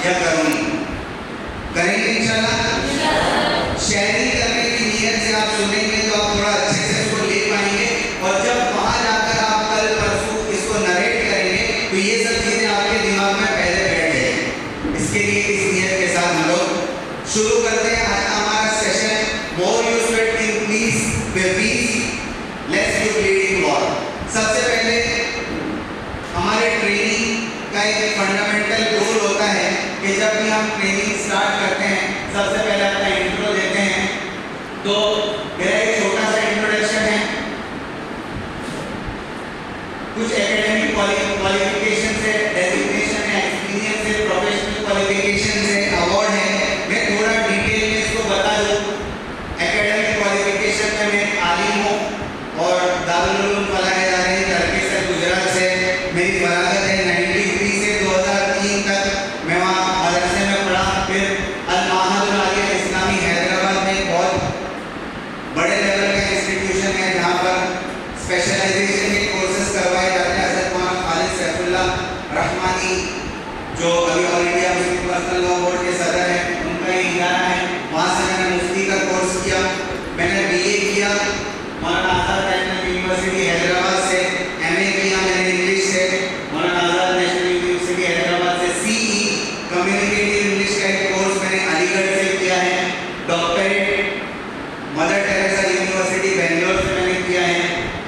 या करूंगी? करेंगे इंशाल्लाह। शेयरिंग करने की नीयत से आप सुनेंगे तो आप थोड़ा अच्छे से इसको ले पाएंगे, और जब वहां जाकर आप कल परसों इसको नरेट करेंगे तो ये सब चीजें आपके दिमाग में पहले बैठ जाएंगी। इसके लिए इस नीयत के साथ हम लोग शुरू करते हैं आज हमारा session. More you sweat in peace with piece, less you bleed in war. सबसे पहले हमारे ट्रेनिंग का एक फंडामेंटल गोल होता है कि जब भी हम ट्रेनिंग स्टार्ट करते हैं सबसे पहले अपना इंट्रो देते हैं। तो मेरा एक छोटा सा इंट्रोडक्शन है, कुछ एकेडमिक क्वालिफिकेशन से, डेजिग्नेशन है, एक्सपीरियंस है, प्रोफेशनल क्वालिफिकेशन है, अवार्ड है। मैं थोड़ा डिटेल में इसको बता दूं। एकेडमिक क्वालिफिकेशन में मैं आलिम हूँ और दारुल उलूम फलाह इदारे तड़केसर गुजरात से मेरी फरागत है। 93 से 2003 तक मैं वहाँ मदरसे में पढ़ा। फिर अल-माहदुल आलिया इस्लामी हैदराबाद में एक बहुत बड़े लेवल का इंस्टीट्यूशन है जहाँ पर स्पेशलाइजेशन के कोर्सेज करवाए जाते हैं। हज़रत मौलाना खालिद सैफुल्लाह रहमानी जो अभी all India Muslim personal law board के सदर हैं, उनका ये इदारा है। वहाँ से मैंने मुफ्ती का कोर्स किया, मैंने BA किया मौलाना आज़ाद नेशनल यूनिवर्सिटी हैदराबाद से, MA किया मैंने इंग्लिश से मौलाना आज़ाद नेशनल यूनिवर्सिटी हैदराबाद से, CE कम्युनिकेटिव इंग्लिश का एक कोर्स मैंने अलीगढ़ से किया है। Doctorate mother Teresa university Bangalore से मैंने किया है।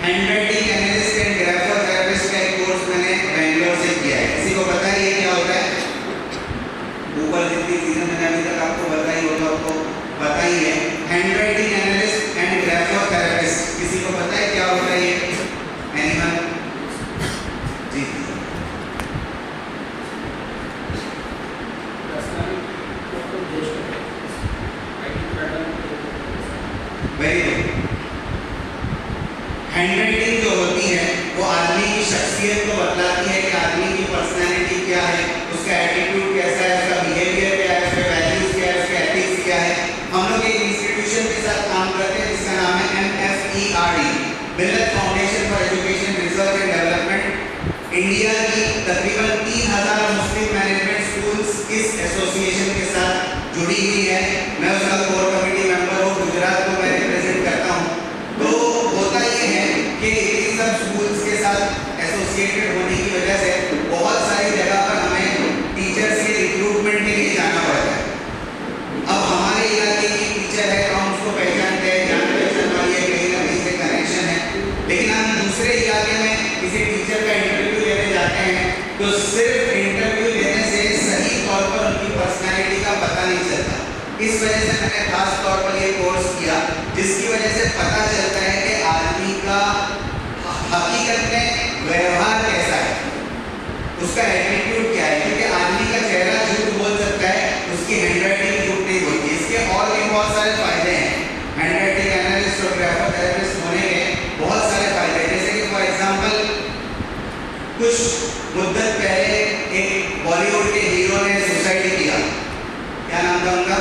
हैंडराइटिंग एनालिस्ट एंड ग्राफोथेरेपिस्ट का एक कोर्स मैंने बेंगलोर से किया है। किसी को पता है ये क्या होता है? ऊपर जितनी चीजें मैंने अभी तक आपको बताई हो तो आपको पता ही है। हैंडराइटिंग एनालिस्ट एंड ग्राफोथेरेपिस्ट, किसी को पता है क्या होता है ये? एनीवन? जी वेरी गुड। हैंडराइटिंग जो होती है वो आदमी की शख्सियत को बतलाती है कि आदमी की पर्सनैलिटी क्या है, उसका एटीट्यूड कैसा है, उसका बिहेवियर क्या है, उसके वैल्यूज क्या है, उसके एथिक्स क्या है। हम लोग एक इंस्टीट्यूशन के साथ काम करते हैं जिसका नाम है MFERD, Millat foundation for education research and development. India की तकरीबन 3000 मुस्लिम मैनेजमेंट स्कूल्स इस एसोसिएशन के साथ जुड़ी हुई है। मैं उसका कोर कमेटी मेंबर हूँ, गुजरात को मैं रिप्रेजेंट करता हूँ। तो होता ये है कि इन सब स्कूल्स के साथ एसोसिएटेड होने की वजह से बहुत सारी जगह पर हमें टीचर्स के रिक्रूटमेंट के लिए जाना पड़ता है। अब हमारे इलाके की टीचर है तो हम उसको पहचानते हैं, जान पहचान वाली है, कहीं ना कहीं से कनेक्शन है। लेकिन हम दूसरे इलाके में किसी टीचर का इंटरव्यू लेने जाते हैं तो सिर्फ इंटरव्यू लेने से सही तौर पर उनकी पर्सनैलिटी का पता नहीं चलता। इस वजह से मैंने खास तौर पर ये कोर्स किया जिसकी वजह से पता चलता है कि आदमी का हकीकत में व्यवहार कैसा है, उसका एटीट्यूड क्या है। क्योंकि आदमी का चेहरा झूठ बोल सकता है, उसकी हैंडराइटिंग झूठ नहीं बोलती। इसके और भी बहुत सारे फायदे हैं। हैंडराइटिंग एनालिस्ट और ग्राफोथेरेपिस्ट होने के बहुत सारे फायदे, जैसे कि फॉर एग्जांपल कुछ मुद्दत पहले एक बॉलीवुड के हीरो ने सुसाइड किया। क्या नाम था उनका?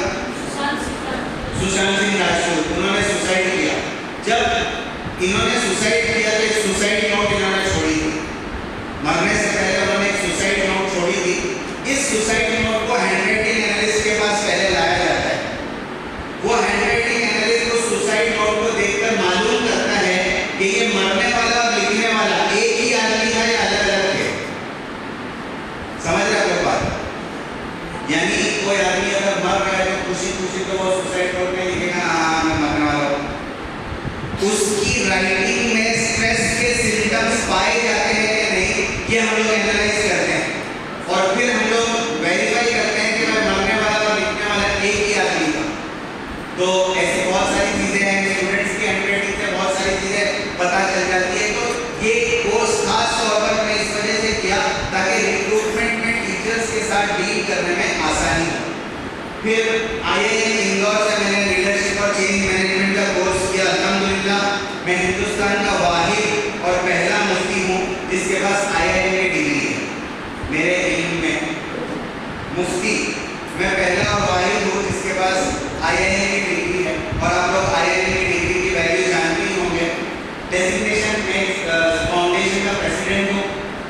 सुशांत सिंह राजपूत। उन्होंने सुसाइड किया। जब इन्होंने सुसाइड किया तो एक सुसाइड नोट इन्होंने छोड़ी थी। मरने से पहले उन्होंने एक सुसाइड नोट छोड़ी थी। इस सुसाइड नोट को हैंडराइटिंग एनालिस्ट के पास पहले लाया जाता है। वो हैंडराइटिंग एनालिस्ट उस सुसाइड नोट को देखकर मालूम करता है कि ये मरने वाला और लिखने वाला एक ही आदमी है या अलग अलग थे। समझ रहे हो बात? यानी कोई आदमी अगर मर गया तो खुशी खुशी तो वो सुसाइड नोट में लिखेगा हाँ मैं मरने वाला हूँ। उसकी राइटिंग में स्ट्रेस के सिम्टम्स पाए जाते हैं कि नहीं, ये हम लोग एनालाइज करते हैं और फिर हम लोग वेरीफाई करते हैं कि मैं मरने वाला और लिखने वाला एक ही आदमी था। तो ऐसी बहुत सारी चीजें हैं, स्टूडेंट्स की हैंडराइटिंग से बहुत सारी चीजें पता चल जाती है। तो ये कोर्स खास तौर पर मैं इस वजह से किया ताकि रिक्रूटमेंट में टीचर्स के साथ डील करने में आसानी हो। फिर IIM इंदौर से मैंने लीडरशिप और चेंज मैनेजमेंट का कोर्स किया। अल्हम्दुलिल्लाह मैं हिंदुस्तान का वाहिद और पहला मुफ्ती हूँ जिसके पास IIM की डिग्री है। मेरे इल्म में मुफ्ती मैं पहला और वाहिद हूँ जिसके पास IIM की डिग्री है। और आप लोग IIM की डिग्री की वैल्यू जानते ही होंगे। डेजिग्नेशन में फाउंडेशन का प्रेसिडेंट हूँ,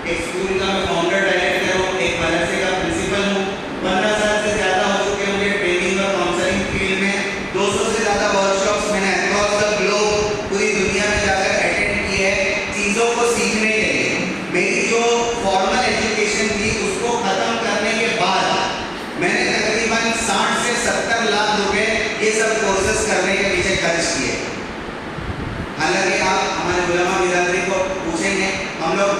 एक स्कूल का मैं फाउंडर डायरेक्टर हूँ, एक मदरसे का प्रिंसिपल हूँ, 15 रुपए ये सब कोर्सेज करने के पीछे खर्च किए। हालांकि आप हमारे उलमा बिरादरी को पूछेंगे, हम लोग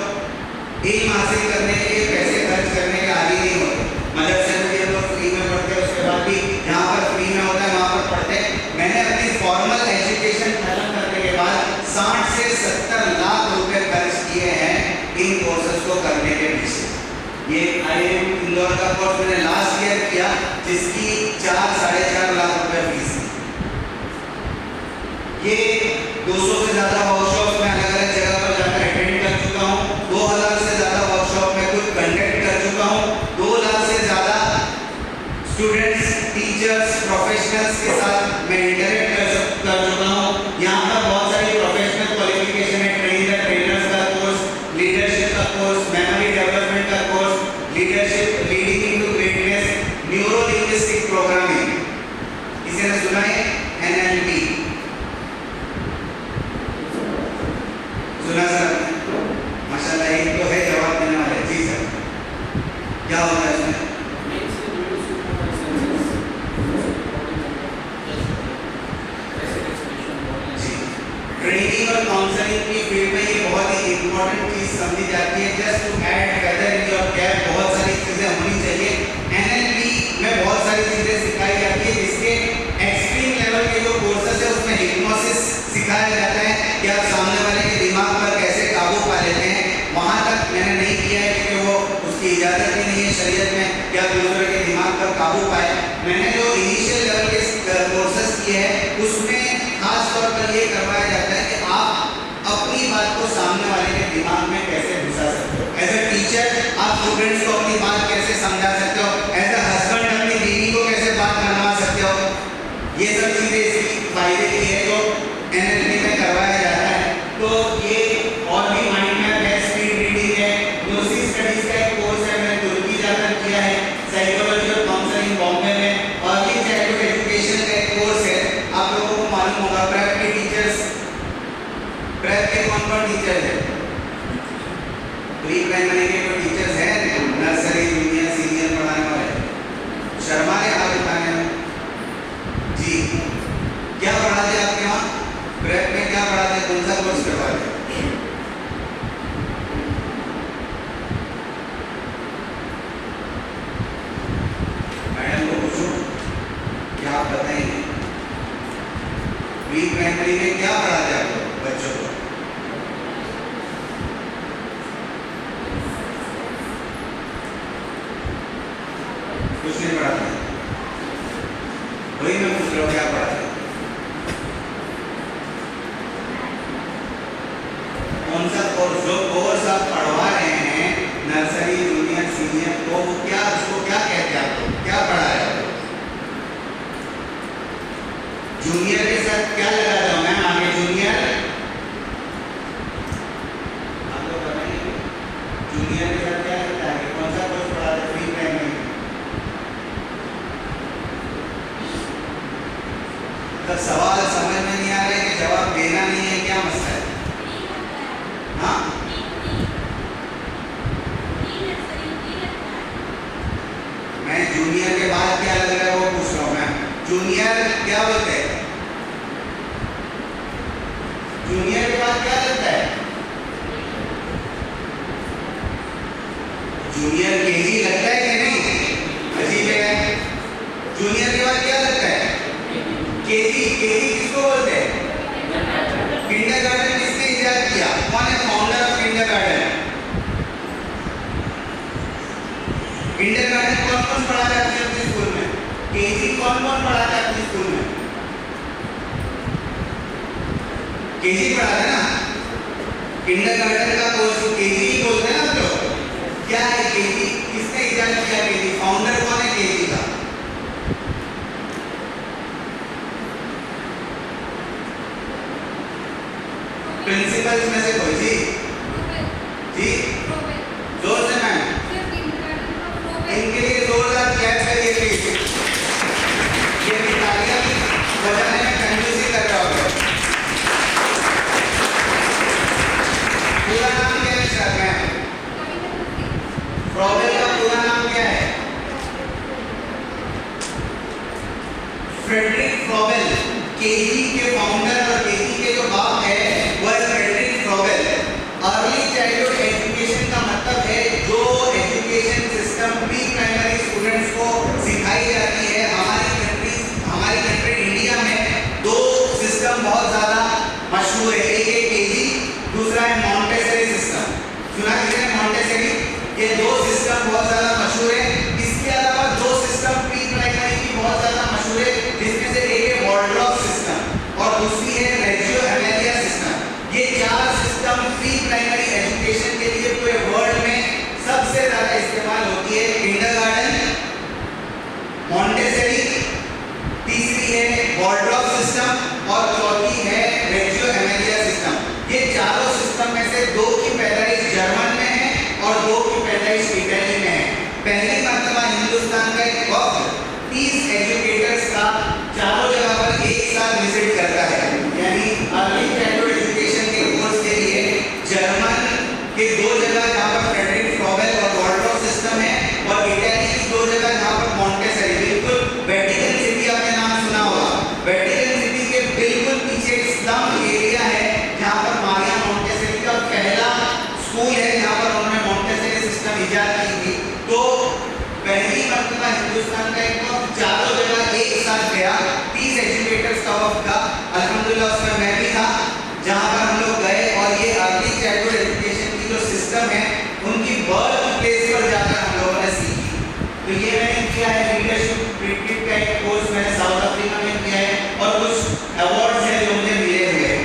इल्म हासिल करने के लिए पैसे खर्च करने के आदी नहीं होते। मदरसे में भी हम लोग फ्री में पढ़ते हैं, उसके बाद भी जहाँ पर फ्री में होता है वहाँ पर पढ़ते हैं। मैंने अपनी फॉर्मल एजुकेशन खत्म करने के बाद 60 से 70 लाख रुपए खर्च किए हैं इन कोर्सेज को करने के पीछे। ये IIM इंदौर का कोर्स मैंने लास्ट ईयर किया, जिसकी 4-4.5 लाख रुपए फीस थी। ये 200 से ज्यादा वर्कशॉप में अलग अलग जगह पर जाकर अटेंड कर चुका हूँ। 2000 से ज्यादा वर्कशॉप में खुद कंडक्ट कर चुका हूँ। 2 लाख से ज्यादा स्टूडेंट्स, टीचर्स, प्रोफेशनल्स के साथ मैं इंटरेक्ट कर चुका हूँ। यहाँ पर बहुत सारी प्रोफेशनल क्वालिफिकेशन है, ट्रेनर्स का कोर्स, लीडरशिप का कोर्स, मेमोरी डेवलपमेंट का course, leadership leading into greatness, neuro linguistic programming, इसे ने सुना है NLP, सुना सर? माशाल्लाह, एक तो है जवाब देने वाले। जी सर, क्या होता है इसमें? ट्रेनिंग और काउंसलिंग की फील्ड में ये बहुत ही इंपॉर्टेंट चीज समझी जाती है। Just to add feather in your cap, बहुत सारी चीजें होनी चाहिए। NLP में बहुत सारी चीजें सिखाई जाती है, जिसके एक्सट्रीम लेवल के जो कोर्सेज है उसमें हिप्नोसिस सिखाया जाता है कि आप सामने वाले के दिमाग पर कैसे काबू पा लेते हैं। वहां तक मैंने नहीं किया है क्योंकि वो उसकी इजाजत भी नहीं है शरीयत में कि आप दूसरे के दिमाग पर काबू पाए। मैंने जो इनिशियल लेवल के कोर्सेज किए हैं उसमें खास तौर पर ये करवाया जाता है कि आप अपनी बात को सामने वाले के दिमाग में कैसे घुसा सकते हो। एज अ टीचर आप स्टूडेंट्स को अपनी बात कैसे समझा सकते हो, एज अ हस्बैंड अपनी बीवी को कैसे बात मनवा सकते हो। ये सब चीजें इसकी फायदे की है जो NLP में करवाया जाता है। तो ये और भी माइंड मैप है, स्पीड रीडिंग है, ग्नोसिस स्टडीज का एक कोर्स है, मैंने तुर्की जाकर किया है, साइकोलॉजी और काउंसलिंग बॉम्बे में, और ये चाइल्डहुड एजुकेशन का एक कोर्स है। आप लोगों को मालूम होगा प्रेप के टीचर्स, प्रेप के कौन-कौन टीचर्स हैं? प्री प्राइमरी के जो टीचर्स हैं, नर्सरी, जूनियर, सीनियर पढ़ाने वाले, शर्मा ने हाथ उठाने में जी, क्या पढ़ाते आपके वहाँ प्रेप में? क्या पढ़ाते, कौन सा कोर्स करवाते? मैडम को पूछो, क्या आप बताएंगे? प्री प्राइमरी में क्या पढ़ाते आप लोग बच्चों को? कुछ नहीं पढ़ाते? वही मैं पूछ रहा हूँ, क्या पढ़ाते? कौन सा कोर्स? जो कोर्स आप पढ़वा रहे हैं नर्सरी, जूनियर, सीनियर को, वो क्या, उसको क्या कहते हैं आप लोग? क्या पढ़ा रहे हो? जूनियर के साथ क्या लगाते हो मैम? आगे जूनियर, आप लोग बताइए, जूनियर के साथ क्या लगता है? कौन सा कोर्स पढ़ाते प्री प्राइमरी? तो सवाल समझ में नहीं आ रहा है कि जवाब देना नहीं है, क्या मसला है? हाँ, मैं जूनियर के बाद क्या लग रहा है वो पूछ रहा हूँ। मैं जूनियर क्या बोलते हैं? जूनियर के बाद क्या लगता है? जूनियर KG लगता है कि नहीं? अजीब है। जूनियर के बाद क्या लगता है? KG किसको बोलते हैं? किंडरगार्टन किसने इजाद किया? कौन है फाउंडर ऑफ किंडरगार्टन? किंडरगार्टन कौन पढ़ाता है अपने स्कूल में? KG कौन पढ़ाता है अपने स्कूल में? KG पढ़ाते हैं ना? किंडरगार्टन का कोर्स KG ही बोलते हैं ना आप लोग। क्या है KG? किसने इजाद किया KG? फाउंडर कौन है KG का? प्रिंसिपल्स में से कोई? जी जी, जोर से मैम, इनके लिए जोरदार क्लैप करिए प्लीज। ये भी तालियां बजाने में कंजूसी कर रहा होगा। पूरा नाम क्या है सर? मैम प्रोबेल का पूरा नाम क्या है? फ्रेडरिक फ्रॉबेल, केजी के फाउंडर और केजी के जो बाप है वह है Friedrich Froebel. Early childhood education का मतलब है जो education system pre primary students को सिखाई जाती है। हमारी कंट्री इंडिया में दो सिस्टम बहुत ज़्यादा मशहूर है, एक है केजी, दूसरा है मॉन्टेसरी सिस्टम। सुना किसने मॉन्टेसरी? ये दो सिस्टम बहुत ज़्यादा मशहूर है। इसके अलावा दो सिस्टम प्री प्राइमरी की बहुत ज़्यादा मशहूर है, जिसमें से एक है वॉल्ड्रॉफ सिस्टम और दूसरी है रेजियो एमेलिया सिस्टम। ये चार सिस्टम प्री प्राइमरी एजुकेशन के लिए पूरे वर्ल्ड में सबसे ज़्यादा इस्तेमाल होती है। किंडरगार्टन, मॉन्टेसरी, तीसरी है वॉल्ड्रॉफ सिस्टम और चौथी है रेजियो एमेलिया सिस्टम। ये चारों सिस्टम में से दो की पैदाइश जर्मन में है और दो की पैदाइश इटली में है। पहली मर्तबा हिंदुस्तान का एक वक्त 30 एजुकेटर्स का चारों जगह पर एक साथ विजिट करता है। यानी अर्ली चाइल्डहुड एजुकेशन के कोर्स के लिए जर्मन के दो जगह जहाँ पर फ्रेडरिक फ्रॉबेल और वॉल्ड्रॉफ सिस्टम है और इटली की दो जगह जहाँ पर मॉन्टेसरी। बिल्कुल वेटिकन सिटी आपने नाम सुना होगा, वेटिकन सिटी के बिल्कुल पीछे एक स्लम एरिया है जहाँ पर मारिया मॉन्टेसरी का पहला स्कूल है, जहाँ पर उन्होंने मॉन्टेसरी सिस्टम इजाद की थी। तो पहली मर्तबा हिंदुस्तान का एक वक्त चारों जगह एक साथ गया, 30 एजुकेटर्स का वक्त था। अल्हम्दुलिल्लाह उसमें मैं भी था, जहाँ पर हम लोग गए और ये अर्ली चाइल्डहुड एजुकेशन की जो सिस्टम है उनकी बर्थ प्लेस पर जाकर हम लोगों ने सीखी। तो ये मैंने किया है, लीडरशिप ट्रीटमेंट का एक कोर्स मैंने साउथ अफ्रीका में किया है और कुछ अवार्ड्स हैं जो मुझे मिले हुए हैं।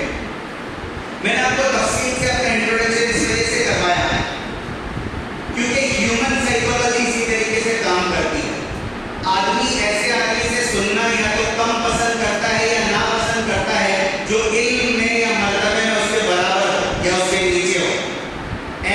मैंने आपको तफसील से अपना इंट्रोडक्शन इस वजह से करवाया है क्योंकि ह्यूमन साइकोलॉजी इसी तरीके से काम करती है। आदमी ऐसे आदमी से सुनना या तो कम पसंद करता है या ना पसंद करता है जो इल्म में या मर्तबे में उसके बराबर हो या उसके नीचे हो।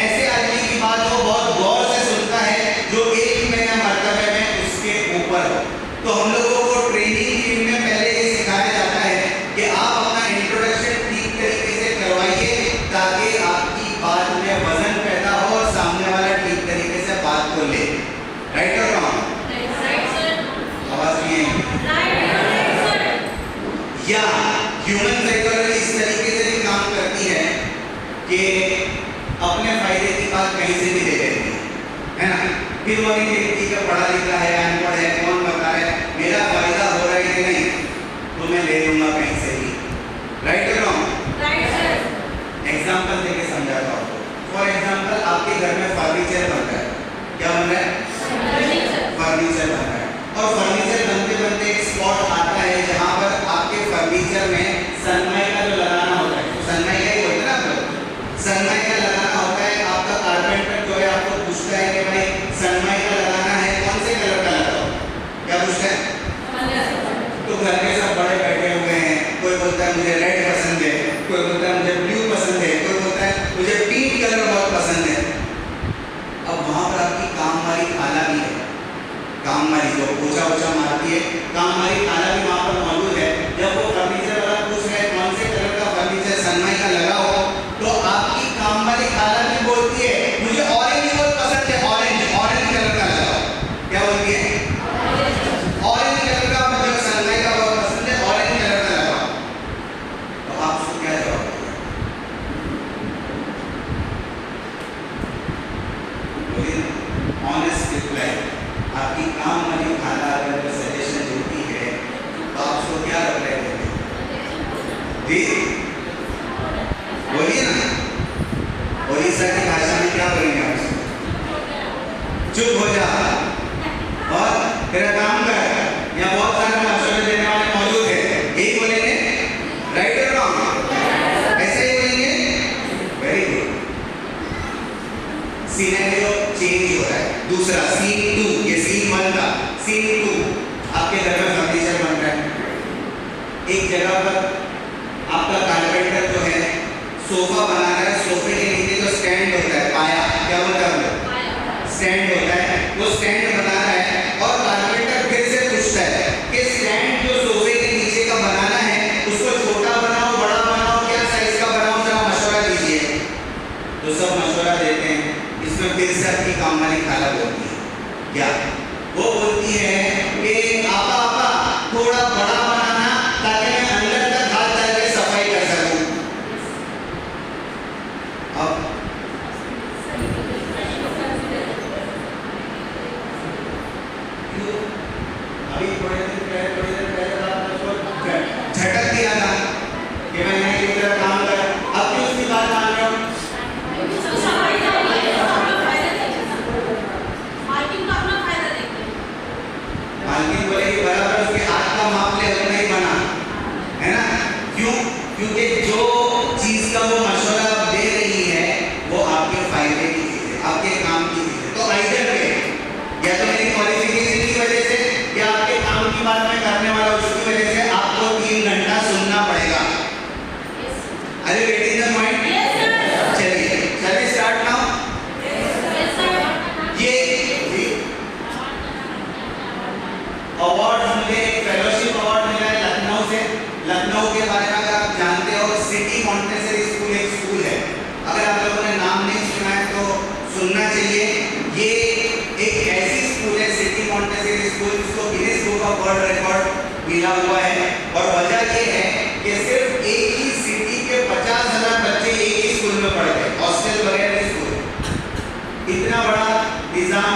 ऐसे आदमी की बात वो बहुत गौर से सुनता है जो इल्म में या मर्तबे में उसके ऊपर हो। तो हम लोगों को ट्रेनिंग टीम में पहले ये सिखाया जाता है कि आप अपना इंट्रोडक्शन ठीक तरीके से करवाइए ताकि आपकी बात में वजन पैदा हो और सामने वाला ठीक तरीके से बात को ले। राइट और रॉन्ग? आवाज नहीं है? या ह्यूमन साइकोलॉजी इस तरीके से भी काम करती है कि अपने फायदे की बात कहीं से भी ले लेती है ना। फिर वो नहीं देखती कि पढ़ा लिखा है अनपढ़ है, कौन बता है, मेरा फायदा हो रहा है कि नहीं, तो मैं ले लूंगा कहीं से भी। राइट और रॉन्ग? एग्जाम्पल देके समझाता हूँ। फॉर एग्जाम्पल आपके घर में फर्नीचर बन रहा है, क्या बन रहा है? फर्नीचर बन रहा है और फर्नीचर बनते बनते एक स्पॉट आता है जहाँ पर आपके फर्नीचर में सनमाइका जो लगाना होता है, तो सनमाइका ही बोलते हैं ना आप लोग, सनमाइका लगाना होता है। आपका कारपेंटर जो है आपको पूछता है कि भाई सनमाइका लगाना है, कौन से कलर का लगाओ, क्या पूछता है? तो घर के सब बड़े बैठे हुए हैं, कोई बोलता है मुझे रेड पसंद है, कोई बोलता है मुझे ब्लू पसंद है, कोई बोलता है मुझे पिंक कलर बहुत पसंद है। अब वहाँ पर आपकी काम वाली खाला भी है, काम वाली जो पोछा वोछा मारती है, काम वाली खाला भी वहाँ पर मौजूद है। जब वो फर्नीचर वाला पूछ रहा है कौन से कलर का फर्नीचर सनमाइका लगाओ, तो आपकी काम वाली खाला भी बोलती है मुझे ऑरेंज बहुत पसंद है, ऑरेंज कलर का लगाओ। क्या बोलती है? ऑरेंज कलर का, मुझे सनमाइका बहुत पसंद है, ऑरेंज कलर का लगाओ। तो आप उसको क्या जवाब देंगे? Honest reply. आपकी काम वाली खाना अगर सजेशन देती है तो आप उसको क्या रिप्लाई देंगे? बोलिए ना, उड़ीसा की भाषा में क्या बोलेंगे आप? चुप हो जा और तेरा काम कर। यहाँ बहुत सारे मशवरे देने वाले मौजूद है, यही बोलेंगे। राइट और रॉन्ग? ऐसे ही बोलेंगे। Very good. सिनेरियो चेंज हो रहा है। दूसरा सीन 2, ये सीन 1 था, सीन 2 आपके घर में फर्नीचर बन रहा है। एक जगह पर आपका कारपेंटर जो है सोफा बना रहा है, सोफे के नीचे जो स्टैंड होता है, पाया, क्या बोलते हैं? स्टैंड होता है, वो स्टैंड बना रहा है और कारपेंटर फिर से पूछता है कि स्टैंड जो सोफे के नीचे का बनाना है उसको छोटा बनाओ, बड़ा बनाओ, क्या साइज का बनाओ, जरा मशवरा दीजिए। तो सब मशवरा देते हैं। इसमें फिर से आपकी काम वाली खाला बोलती है, क्या वो बोलती है कि आपा थोड़ा बड़ा मिला हुआ है। और वजह ये है कि सिर्फ एक ही सिटी के 50,000 बच्चे एक ही स्कूल में पढ़ते हैं, हॉस्टल वगैरह स्कूल। इतना बड़ा निजाम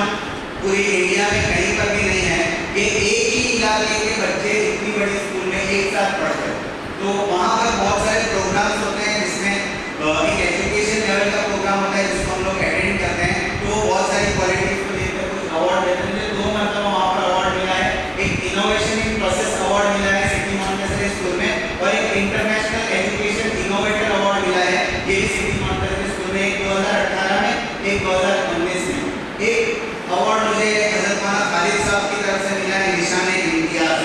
पूरे इंडिया में कहीं पर भी नहीं है कि एक ही इलाके के बच्चे इतनी बड़ी स्कूल में एक साथ पढ़ते हैं। तो वहाँ पर बहुत सारे प्रोग्राम्स होते हैं जिसमें एक एजुकेशन लेवल का प्रोग्राम होता है जिसको हम लोग अटेंड करते हैं। तो बहुत सारी क्वालिटीज को लेकर कुछ अवार्ड देते हैं। मुझे 2 मतलब वहाँ पर अवार्ड मिला है, एक इनोवेशन इन प्रोसेस अवार्ड मिला है सिटी मॉन्टेसरी स्कूल में, और एक इंटरनेशनल एजुकेशन इनोवेटर अवार्ड मिला है ये भी सिटी मॉन्टेसरी स्कूल में, एक 2018 में, एक 2019 में। एक अवार्ड मुझे हजरत मौलाना खालिद साहब की तरफ से मिला है, निशाने इम्तियाज।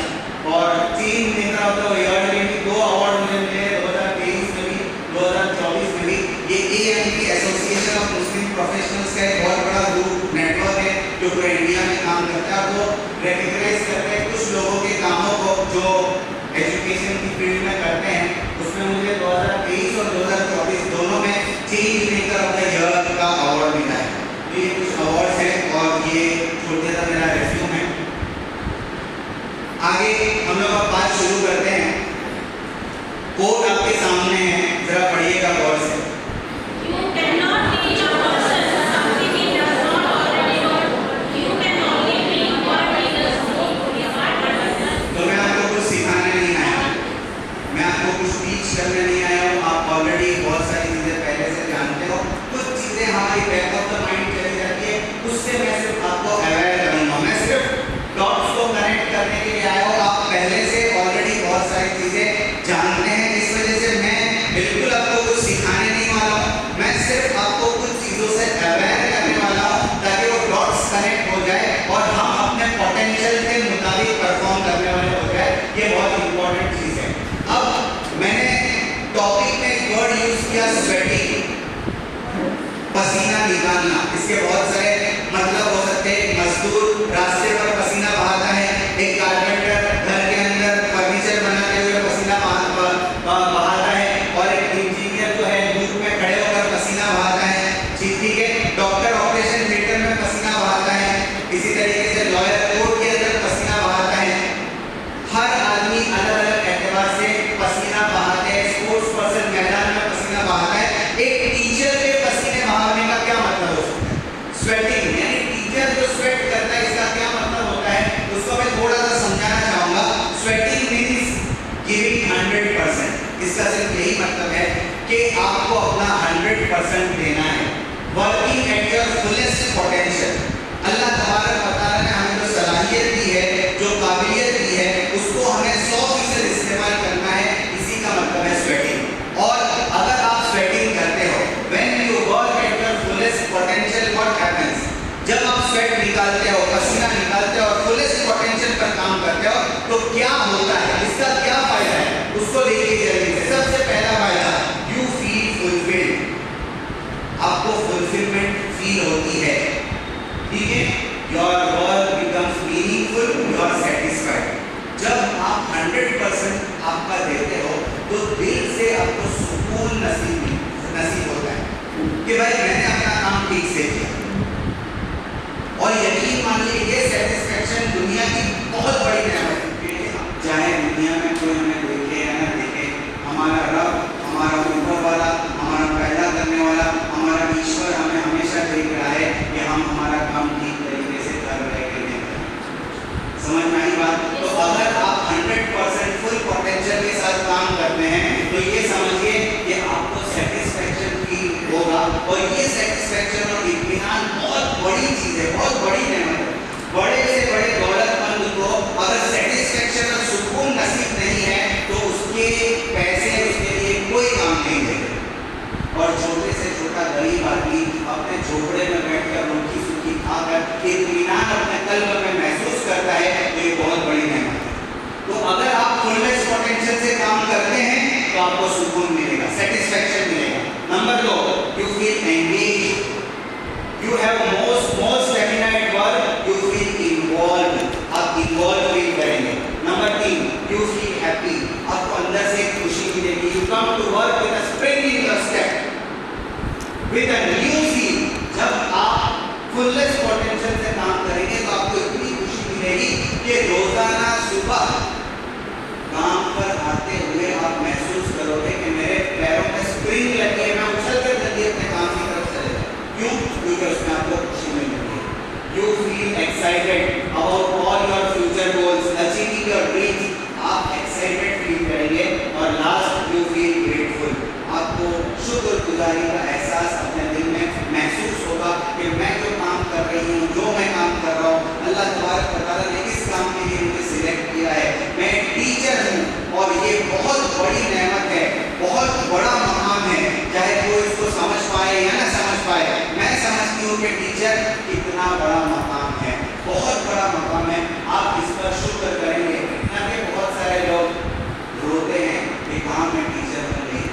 और 3 नेता ऑफ द ईयर में भी 2 अवार्ड मुझे मिले 2023 में भी, 2024 में भी। ये AMP association of Muslim professionals का एक बहुत बड़ा ग्रुप नेटवर्क है जो पूरे इंडिया में काम करता है। वो रिकॉग्नाइज करते हैं कुछ लोगों के कामों को जो एजुकेशन की फील्ड में करते हैं। उसमें मुझे 2023 और 2024 दोनों में change maker of the year का अवार्ड मिला है। तो ये कुछ अवार्ड्स हैं और ये छोटा सा मेरा रेज्यूम है। आगे हम लोग अब बात शुरू करते हैं। कोड आपके सामने है, जरा पढ़िएगा गौर से। You cannot teach a person something he does not already know. You can only teach what he does know to be hard understand. तो मैं आपको कुछ सिखाने नहीं आया, मैं आपको कुछ टीच करने नहीं आया हूँ। आप ऑलरेडी बहुत सारी चीजें पहले से जानते हो। कुछ चीजें हमारी बैक ऑफ द माइंड चली जाती है, उससे मैं सिर्फ आपको अवेयर करूंगा। मैं सिर्फ डॉट्स को कनेक्ट करने के लिए आया हूँ। आप पहले से ऑलरेडी बहुत सारी चीजें जानते हैं, इस वजह से मैं बिल्कुल आपको कुछ सिखाने नहीं वाला हूँ। मैं सिर्फ आपको कुछ चीजों से अवेयर करने वाला हूँ ताकि वो डॉट्स कनेक्ट हो जाए और हम अपने पोटेंशियल के मुताबिक परफॉर्म करने वाले हो जाए। ये बहुत इंपॉर्टेंट चीज है। अब मैंने टॉपिक में एक वर्ड यूज किया, स्वेटिंग, पसीना निकालना। इसके बहुत सारे मतलब हो सकते हैं। एक मजदूर रास्ते पर पसीना बहाता है, एक कारपेंटर घर के अंदर फर्नीचर बनाते हुए पसीना बहाता है, और एक इंजीनियर जो है धूप में खड़े होकर पसीना बहाता है। ठीक है, डॉक्टर ऑपरेशन थिएटर में पसीना बहाता है, इसी तरीके से लॉयर कोर्ट के अंदर पसीना बहाता है। हर आदमी अलग अलग एतबार से पसीना बहाते हैं। स्पोर्ट्स पर्सन मैदान में पसीना बहाता है। एक टीचर के पसीने बहाने का क्या मतलब हो सकता है? स्वेटिंग, यानी टीचर जो स्वेट करता है इसका क्या मतलब होता है, उसको मैं थोड़ा सा समझाना चाहूंगा। Sweating means giving 100%। इसका सिर्फ यही मतलब है कि आपको अपना 100% देना है, working at your fullest potential. Allah तबारक व तआला ने हमें जो सलाहियत दी है, जो काबिलियत दी है, उसको हमें 100% इस्तेमाल करना है। इसी का मतलब है स्वेटिंग। और अगर आप स्वेटिंग करते हो, when you work at your fullest potential, what happens? जब आप स्वेट निकालते हो, पसीना निकालते हो और फुलेस्ट पोटेंशियल पर काम करते हो, तो क्या होता है, इसका क्या फायदा है, उसको देखिए जल्दी से। सबसे पहला फायदा, यू फील फुलफिल्ड। आपको फुलफिलमेंट फील होती है। ठीक है, your work becomes meaningful, you are satisfied. जब आप 100% आपका देते हो तो दिल से आपको सुकून नसीब होता है कि भाई मैंने अपना काम ठीक से किया। और यकीन मानिए ये सेटिस्फैक्शन दुनिया की बहुत बड़ी नेमत है। चाहे दुनिया में कोई हमें देखे या ना देखे, हमारा रब, हमारा ऊपर वाला, हमारा पैदा करने वाला, हमारा ईश्वर हमें हमेशा देख रहा है कि हम हमारा काम ठीक तरीके से कर रहे हैं कि नहीं कर रहे। समझ में आई बात? तो अगर आप 100% फुल पोटेंशियल के साथ काम करते हैं तो ये समझिए कि आपको सेटिस्फैक्शन फील होगा। और ये सेटिस्फैक्शन और इत्मीनान बहुत बड़ी चीज है, बहुत बड़ी नेमत है। बड़े से बड़े दौलतमंद को अगर सेटिस्फैक्शन और सुकून नसीब नहीं है तो उसके पैसे उसके लिए कोई काम नहीं देते। और छोटे से छोटा गरीब आदमी अपने झोपड़े में बैठकर रोटी सूखी खाकर इत्मीनान अपने कल्ब में महसूस करता है, तो ये बहुत बड़ी नेमत है। तो अगर आप फुलेस्ट पोटेंशियल से काम करते हैं तो आपको सुकून मिलेगा, सेटिस्फैक्शन मिलेगा। Number 2, you feel engage, you have more stamina at work, you feel involve, आप इन्वॉल्व फील करेंगे। नंबर 3, यू फील हैप्पी, आपको अंदर से खुशी मिलेगी। You come to work with a spring in your step, with a new feel. जब आप fullest potential से काम करेंगे तो आपको इतनी खुशी मिलेगी कि रोजाना सुबह फील ग्रेटफुल, आपको शुक्रगुजारी का एहसास अपने दिल में महसूस होगा कि मैं जो काम कर रही हूँ, जो मैं काम कर रहा हूँ, अल्लाह तबारक व तआला ने इस काम के लिए मुझे सिलेक्ट किया है। मैं एक टीचर हूँ और ये बहुत बड़ी नेमत है, बहुत बड़ा मकाम है, चाहे कोई इसको समझ पाए या ना समझ पाए। मैं समझती हूँ कि टीचर कितना बड़ा मकाम है, बहुत बड़ा मकाम है। आप इस पर शुक्र करेंगे ना कि बहुत सारे लोग रोते हैं कि कहाँ मैं टीचर बन गई,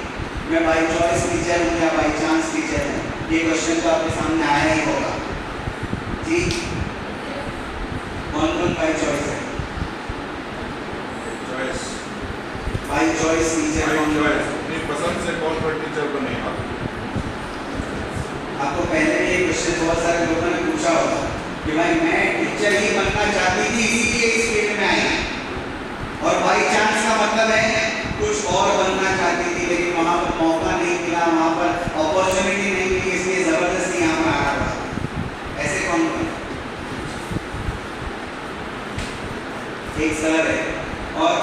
मैं बाई चॉइस टीचर हूँ या बाई चांस टीचर हूँ। ये क्वेश्चन तो आपके सामने आया ही होगा जी। कौन कौन बाई चॉइस है? बाई चॉइस टीचर अपनी पसंद से कौन सा टीचर बने आप? आपको पहले भी ये क्वेश्चन बहुत सारे लोगों ने पूछा होगा कि भाई मैं टीचर ही बनना चाहती थी, इसीलिए इस फील्ड में आई, और बाई चांस का मतलब है कुछ और बनना चाहती थी लेकिन वहाँ पर मौका नहीं मिला, वहाँ पर अपॉर्चुनिटी नहीं मिली, इसलिए जबरदस्ती यहाँ पर आना पड़ा। ऐसे कौन कौन? एक सर है और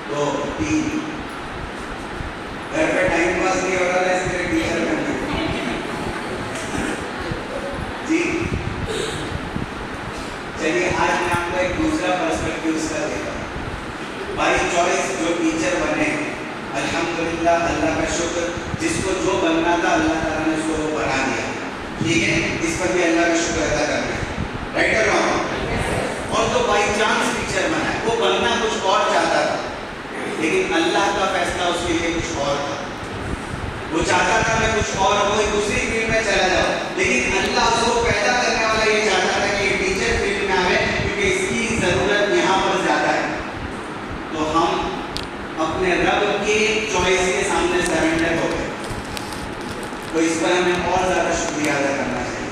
2 3 घर पे टाइम पास नहीं हो रहा है इसलिए टीचर बनना जी। चलिए आज मैं आपको एक दूसरा पर्सपेक्टिव इसका देता हूँ। बाई चॉइस जो टीचर बने, अल्हम्दुलिल्लाह, अल्लाह का शुक्र, जिसको जो बनना था अल्लाह ताला ने उसको वो बना दिया, ठीक है, इस पर भी अल्लाह का शुक्र अदा करना है, राइट और रॉन्ग? और जो बाई चांस टीचर बना है वो बनना कुछ और चाहता था, लेकिन अल्लाह का फैसला उसके लिए कुछ और था। वो चाहता था मैं कुछ और कोई दूसरी फील्ड में चला जाऊं, लेकिन अल्लाह उसको पैदा करने वाला ये चाहता था कि ये टीचर फील्ड में आवे क्योंकि इसकी जरूरत यहाँ पर ज्यादा है। तो हम अपने रब के चॉइस के सामने सरेंडर हो गए, तो इस पर हमें और ज्यादा शुक्रिया अदा करना चाहिए।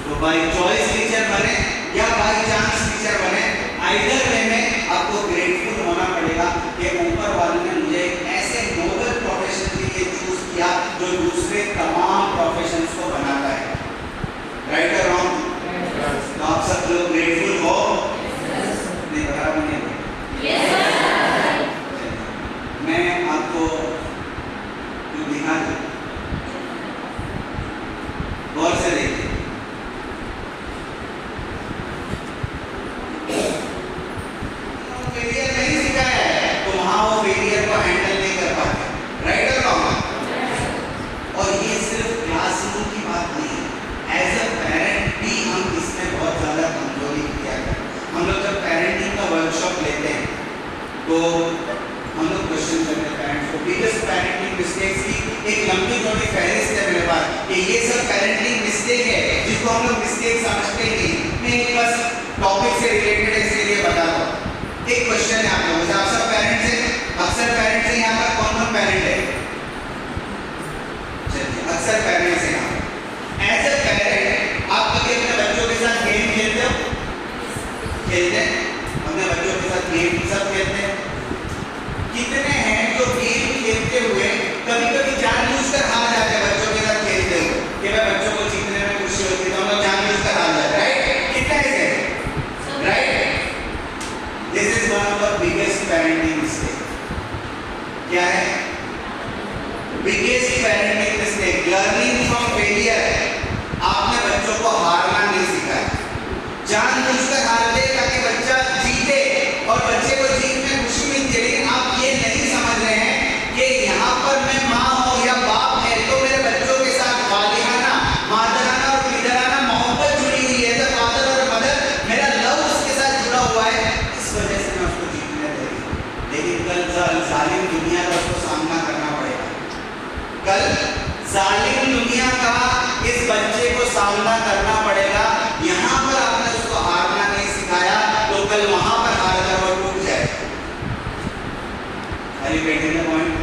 तो बाई चॉइस टीचर बने या बाई चांस टीचर बने, आइदर वे में आपको ग्रेटफुल होना पड़ेगा कि ऊपर वाले ने मुझे एक ऐसे नोबल प्रोफेशन के लिए चूज किया जो दूसरे तमाम प्रोफेशंस को बनाता है, राइट और रॉन्ग? तो आप सब लोग ग्रेटफुल हो? नहीं बराबर नहीं? मैं आपको दिखा दूं, गौर से देखिए। फेलियर नहीं सिखाया है तो वहां वो फेलियर को हैंडल नहीं कर पाते, राइट और रॉन्ग? और ये सिर्फ क्लासरूम की बात नहीं है, एज अ पेरेंट भी हम इसमें बहुत ज्यादा कमजोरी किया करते हैं। हम लोग जब पेरेंटिंग का वर्कशॉप लेते हैं तो हम लोग क्वेश्चन करते हैं पेरेंट्स को, बिगेस्ट पेरेंटिंग मिस्टेक्स की एक लंबी चौड़ी फहरिस्त है मेरे पास कि ये सब पेरेंटिंग मिस्टेक है जिसको हम लोग मिस्टेक समझते ही नहीं। मैं एक बस टॉपिक से रिलेटेड है इसके लिए बता रहा हूँ। एक क्वेश्चन है आप लोगों से, आप सब पेरेंट्स हैं, अक्सर पेरेंट्स हैं यहाँ पर, कौन कौन पेरेंट है? चलिए अक्सर पेरेंट्स हैं यहाँ। एज अ पेरेंट आप कभी अपने बच्चों के साथ गेम खेलते हो? खेलते हैं अपने बच्चों के साथ गेम, सब खेलते हैं। कितने हैं जो गेम खेलते हुए कभी कभी जानबूझकर हार जाते हैं बच्चों के साथ खेलते हुए कि मैं बच्चों को जीतने में खुशी होती है तो हम लोग जानबूझकर हार जाते हैं, राइट? कितना ऐसे है, right? This is one of the biggest parenting mistake. क्या है biggest parenting mistake? Learning from failure. आपने बच्चों को हारना नहीं सिखाया, जानबूझकर हारते ताकि बच्चा जीते और बच्चे को जीत में खुशी मिलती है, लेकिन आप ये नहीं समझ रहे हैं कि यहाँ पर मैं माँ हूँ या बाप है तो मेरे बच्चों के साथ वालिहाना, मादराना और पिदराना मोहब्बत जुड़ी हुई है, फादर और मदर, मेरा लव उसके साथ जुड़ा हुआ है, इस वजह से मैं उसको जीतने दे रही हूँ। लेकिन कल जालिम दुनिया का उसको सामना करना पड़ेगा, कल जालिम दुनिया का इस बच्चे को सामना करना पड़ेगा। यहाँ पर आपने उसको हारना नहीं सिखाया तो कल वहां पर हार कर वो टूट जाएगा। अरे बेटे ने पॉइंट,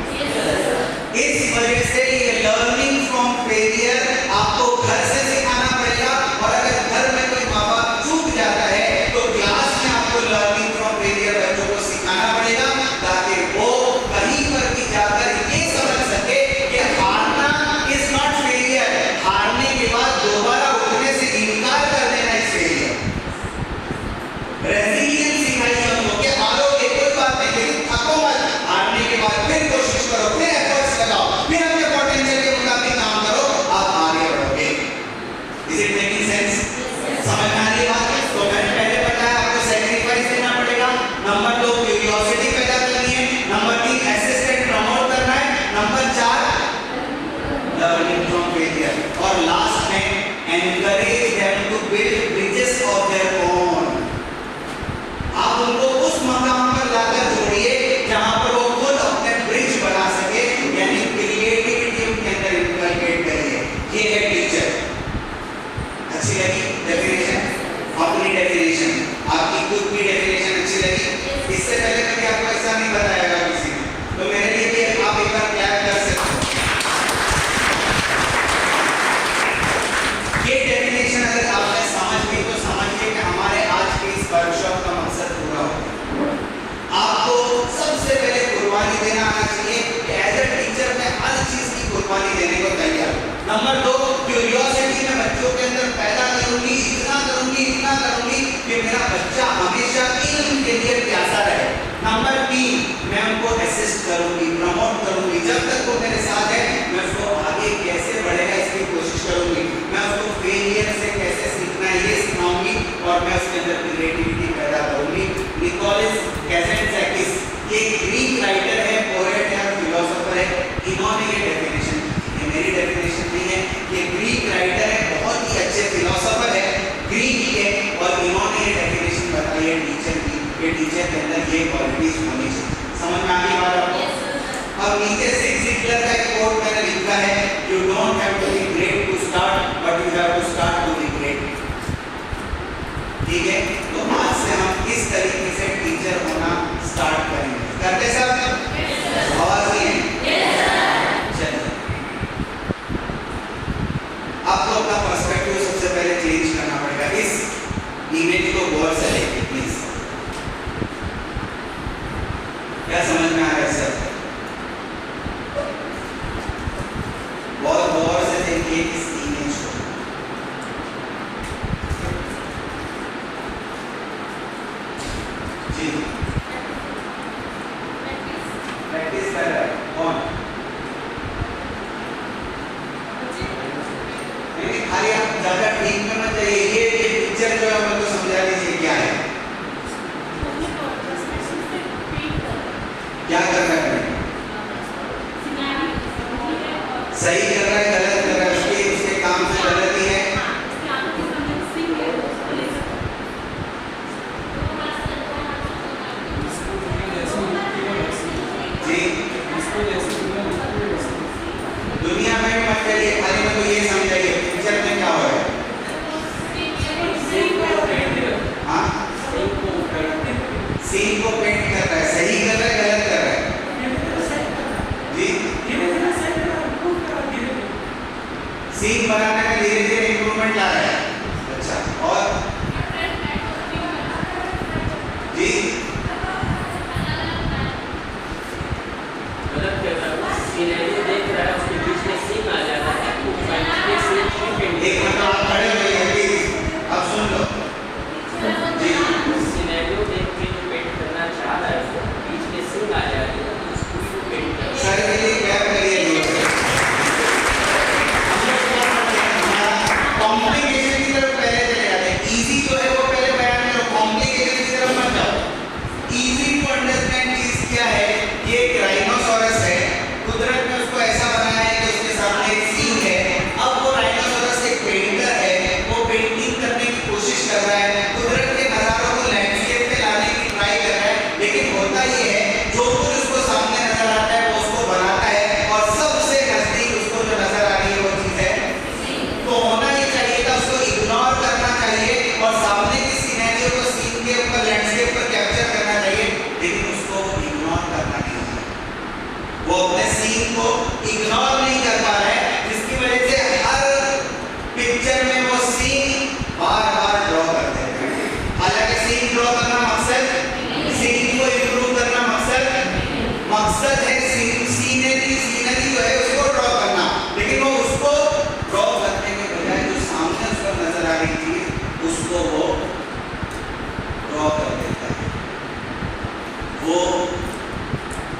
इस वजह से ये लर्निंग फ्रॉम फेलियर आपको घर से सिखाना पड़ेगा, और अगर घर में कोई माँ बाप चूक जाता है तो क्लास में आपको लर्निंग फ्रॉम फेलियर बच्चों को सिखाना पड़ेगा ताकि वो कहीं पर भी जाकर ये समझ सके कि हारना इज नॉट नंबर 2 क्यूरियोसिटी पैदा करनी है, नंबर 3 असिस्टेंट प्रमोट करना है, नंबर 4 लर्निंग फ्रॉम फेलियर, और लास्ट में encourage them to build bridges of their own. आप उनको उस मकाम पर लाकर जोड़िए जहां पर वो खुद अपने ब्रिज बना सके, यानी क्रिएटिविटी उनके अंदर इनकलकेट करिए। ये है टीचर। अच्छी लगी डेफिनेशन? अपनी डेफिनेशन, आपकी खुद की डेफिनेशन अच्छी लगी? इससे पहले कभी आपको ऐसा नहीं बताया किसी ने, तो मेरे लिए भी आप एक बार क्या कर सकते हो। ये डेफिनेशन अगर आपने समझ ली तो समझिए कि हमारे आज के इस वर्कशॉप का मकसद पूरा हो गया। आपको सबसे पहले कुर्बानी देना आना चाहिए कि एज ए टीचर मैं हर चीज की कुर्बानी देने को तैयार हूं। नंबर 2 क्यूरियोसिटी मैं बच्चों के अंदर पैदा करूंगी, इतना करूंगी कि मेरा बच्चा हमेशा इल्म के लिए प्यासा रहे। नंबर 3 मैं उनको असिस्ट करूंगी, प्रमोट करूंगी, जब तक वो मेरे साथ है मैं उसको आगे कैसे बढ़ेगा इसकी कोशिश करूंगी, मैं उसको फेलियर से कैसे सीखना है ये सिखाऊंगी, और मैं उसके अंदर क्रिएटिविटी पैदा करूंगी। निकोलस कैज़ेंट्ज़ाकिस ये ग्रीक राइटर है, पोएट है, फिलोसोफर है, इन्होंने ये डेफिनेशन, ये मेरी डेफिनेशन नहीं है, ये ग्रीक राइटर है, बहुत ही अच्छे फिलोसोफर है, ग्रीक के, और इन्होंने ये डेफिनेशन बताई है टीचर की, कि टीचर के अंदर ये क्वालिटीज होनी चाहिए। समझ में आ गई बात आपको? अब नीचे सिक्स ज़िगलर का एक कोट मैंने लिखा है, you don't have to be great to start but you have to start to be great. ठीक है, तो आज से हम इस तरीके से टीचर होना स्टार्ट करेंगे। करते सब? आवाज नहीं है? चलिए, आपको अपना पर्सपेक्टिव सबसे पहले चेंज करना पड़ेगा। इस इमेज को गौर से देखिए प्लीज। क्या समझ में आ रहा है सर? बहुत गौर से देखिए इस इमेज को। जी, प्रैक्टिस कर रहा है कौन? नहीं, खाली आप ज्यादा ठीक में मत जाइए। ये पिक्चर जो है हमको समझा दीजिए क्या है, क्या कर रहा है, सही कर रहा है, गलत कर रहा है, उसके काम से गलत ही है। जी, दुनिया में भी मत करिए, खाली मेरे को ये समझाइए पिक्चर में क्या हो रहा है। हाँ, सीन को पेंट कर रहा है, सही कर रहा है, गलत कर रहा है? जी, सीन बनाने में धीरे धीरे इंप्रूवमेंट ला रहा है। अच्छा, और जी गलत कर रहा है, सिनेरियो देख रहा है, उसके बीच में सीन आ जाता है, एक मिनट आप खड़े होइए प्लीज, अब सुन लो। जी, सिनेरियो देख के जो पेंट करना चाह रहा है वो बीच में सीन आ जाती है, तो उसको पेंट कर रहा है। सर के लिए क्या करिए जोर से। कॉम्प्लिकेशन की तरफ पहले चले जाते हैं। इजी जो है वो पहले बयान करो, कॉम्प्लिकेशन की तरफ मत जाओ। इजी टू अंडरस्टैंड चीज क्या है, ये एक राइनोसोरस है, कुदरत ने उसको ऐसा बनाया है कि उसके सामने एक सीन है। अब वो राइनोसोरस एक पेंटर है, वो पेंटिंग करने की कोशिश कर रहा है, कुदरत के नजारों को लैंडस्केप में लाने की ट्राई कर रहा है, लेकिन होता ये है जो कुछ उसको सामने नजर आता है वो उसको बनाता है, और सबसे नजदीक उसको जो नजर आ रही है वो चीज है। तो होना ही चाहिए था, उसको इग्नोर करना चाहिए और सामने की सिनेरियो को सीन के ऊपर, लैंडस्केप पर कैप्चर करना चाहिए, लेकिन उसको इग्नोर करना नहीं है। वो अपने सीन को इग्नोर नहीं कर पा रहा है, जिसकी वजह से हर पिक्चर में वो सीन बार बार ड्रॉ करते हैं। हालांकि सीन ड्रॉ करना मकसद, सीन को इंप्रूव करना मकसद है, सीनरी जो है उसको ड्रॉ करना, लेकिन वो उसको ड्रॉ करने के बजाय जो सामने उसको नजर आ रही चीज उसको वो ड्रॉ कर देता है, वो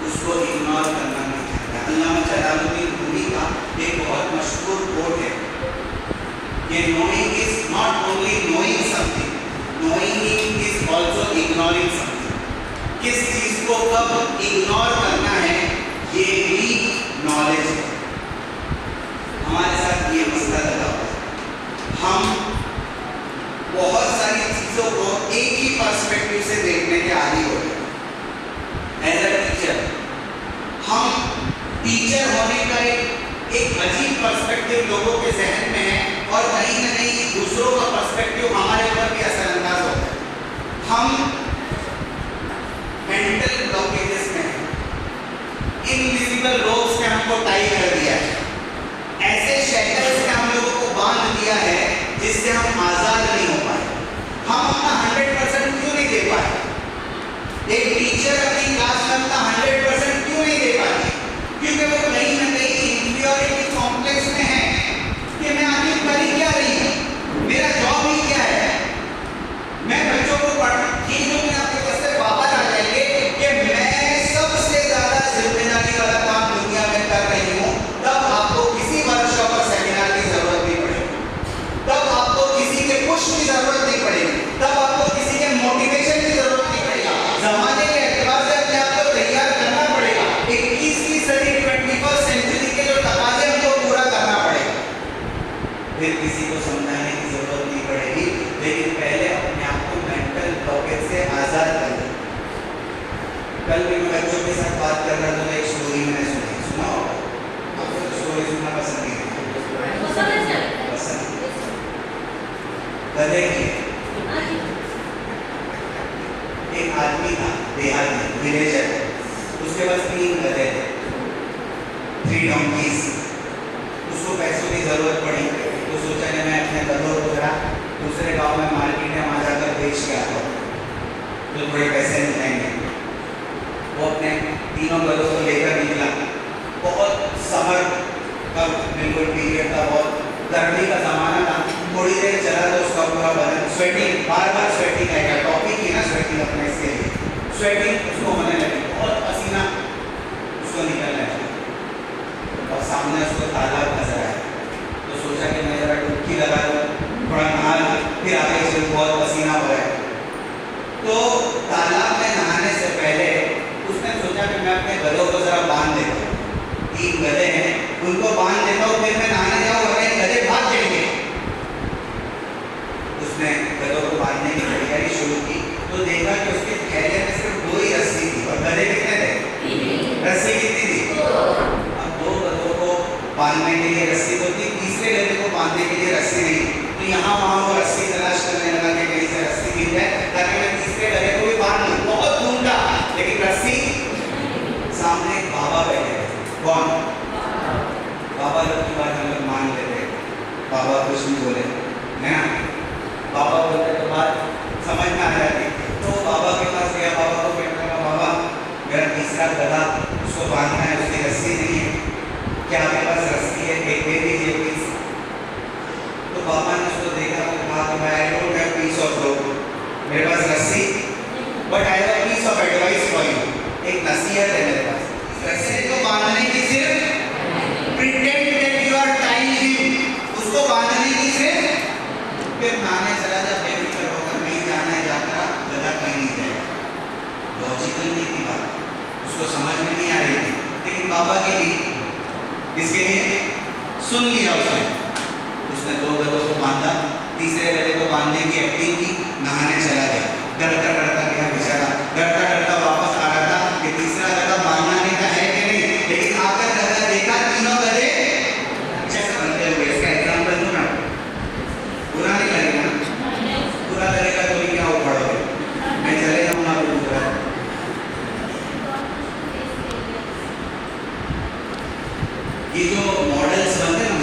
उसको इग्नोर करना नहीं चाहता। अल्लामा जलालुद्दीन रूमी का एक बहुत मशहूर कोट है, ये knowing is not only knowing something, knowing is also ignoring something। किस चीज को कब इग्नोर करना है, ये भी नॉलेज है। हमारे साथ ये मसला लगा हुआ है। हम बहुत सारी चीजों को एक ही पर्सपेक्टिव से देखने के आदी हो गए। एज अ टीचर, हम टीचर होने का एक अजीब पर्सपेक्टिव लोगों के जहन में है और कहीं ना कहीं दूसरों का पर्सपेक्टिव हमारे ऊपर भी असरअंदाज होता है। हम मेंटल ब्लॉकेजेस में हैं, इनविजिबल रोप्स ने हमको टाई कर दिया है, ऐसे शेकल्स ने हम लोगों को बांध दिया है जिससे हम आजाद नहीं हो पाए। हम अपना 100% क्यों नहीं दे पाए? एक टीचर अपनी क्लास में अपना 100% क्यों नहीं दे पाती? क्योंकि वो कहीं ना कहीं इंफीरियरिटी कॉम्प्लेक्स में है कि मैं आखिर कर ही क्या रही हूँ, मेरा जॉब ही क्या है। मैं बच्चों को पढ़ ये जो मैं आपके पास से वापस आ जाएंगे कि मैं सबसे ज्यादा जिम्मेदारी वाला काम दुनिया में कर रही हूँ, तब आपको किसी वर्कशॉप और सेमिनार की जरूरत नहीं पड़ेगी, तब आपको किसी के पुश की जरूरत नहीं पड़ेगी, तब आपको किसी के मोटिवेशन की जरूरत नहीं पड़ेगा। जमाने के एतबार से अपने आप को तैयार करना पड़ेगा। 21वीं सदी 21st सेंचुरी के जो तकाजे हमको पूरा करना पड़ेगा। फिर किसी को समझाने की जरूरत नहीं पड़ेगी, लेकिन पहले अपने आप को मेंटल ब्लॉकेज से आजाद कर दो। कल भी मैं बच्चों के साथ बात कर रहा था, एक स्टोरी मैंने सुनी, सुना होगा आपको? तो स्टोरी सुनना पसंद नहीं है? पसंद गधे की। एक आदमी था देहात में, विलेजर, उसके पास 3 गधे थे, 3 डोंकीज। उसको पैसों की जरूरत पड़ी तो सोचा कि मैं अपने गधों को जरा दूसरे गांव में मार्केट में वहाँ जाकर बेच के आता हूँ तो थोड़े पैसे मिलेंगे। वो अपने 3 गधों को लेकर निकला। बहुत समर का बिल्कुल पीरियड था, बहुत गर्मी का जमाना था। थोड़ी देर चला तो उसका पूरा बदन स्वेटिंग, बार बार स्वेटिंग आएगा, टॉपिक की ना स्वेटिंग अपने इसके लिए, स्वेटिंग उसको होने लगी, बहुत पसीना उसको निकलने लगा। और सामने उसको तालाब नजर आया तो सोचा कि मैं जरा डुबकी लगा दूं, थोड़ा नहा लूं, फिर आगे से बहुत पसीना हो रहा है। तो तालाब में नहाने से पहले उसने सोचा कि मैं अपने गधों को जरा बांध देता हूँ। 3 गधे हैं, उनको बांध देता हूँ, फिर मैं नहाने जाऊँ वरना गधे भाग जाएंगे। उसने गधों को बांधने की तैयारी शुरू की तो देखा कि उसके थैले में सिर्फ 2 ही रस्सी थी और गधे कितने थे? रस्सी कितनी थी? अब 2 गधों को बांधने के लिए रस्सी तो थी, तीसरे गधे को बांधने के लिए रस्सी नहीं। तो यहाँ वहाँ वो रस्सी तलाश करने लगा कि कहीं से रस्सी मिल जाए ताकि मैं तीसरे गधे को भी बांध लूँ। बहुत ढूंढा लेकिन रस्सी। सामने एक बाबा बैठे थे। कौन? बाबा लोग की बात हम लोग मान लेते, बाबा कुछ नहीं बोले है ना, बाबा बोलते तो बात समझ में आ जाती। तो बाबा के पास गया, बाबा को कहने लगा, बाबा मेरा तीसरा गधा उसको बांधना है, उसकी रस्सी नहीं है, क्या आपके पास रस्सी है? एक दे दीजिए प्लीज। तो बाबा ने उसको देखा तो कहा कि I don't have piece of rope, मेरे पास रस्सी but I have piece of advice for you, एक नसीहत है मेरे पास। रस्सी को बांधने की सिर्फ pretend that you are tying him, उसको बांधने की सिर्फ, फिर नहाने चला जा, बेफिक्र होकर नहीं जाना है, यात्रा गधा कहीं नहीं जाएगा। लॉजिकल नहीं थी बात, उसको समझ में नहीं आ रही थी, लेकिन बाबा के लिए, इसके लिए सुन लिया उसने। उसने 2 गधों को बांधा, तीसरे गधे को बांधने की एक्टिंग की, नहाने चला गया। डरता डरता गया बेचारा, डरता डरता वापस आ रहा था कि तीसरा गधा बांधने का है कि नहीं, लेकिन आकर गधा देखा 3 गधे जैसे बनते हुए। इसका एग्जाम्पल दूं ना, बुरा नहीं लगेगा ना? बुरा लगेगा तो भी क्या उखड़ोगे, मैं चले जाऊँगा तो दूसरा। ये जो मॉडल्स बनते हैं ना,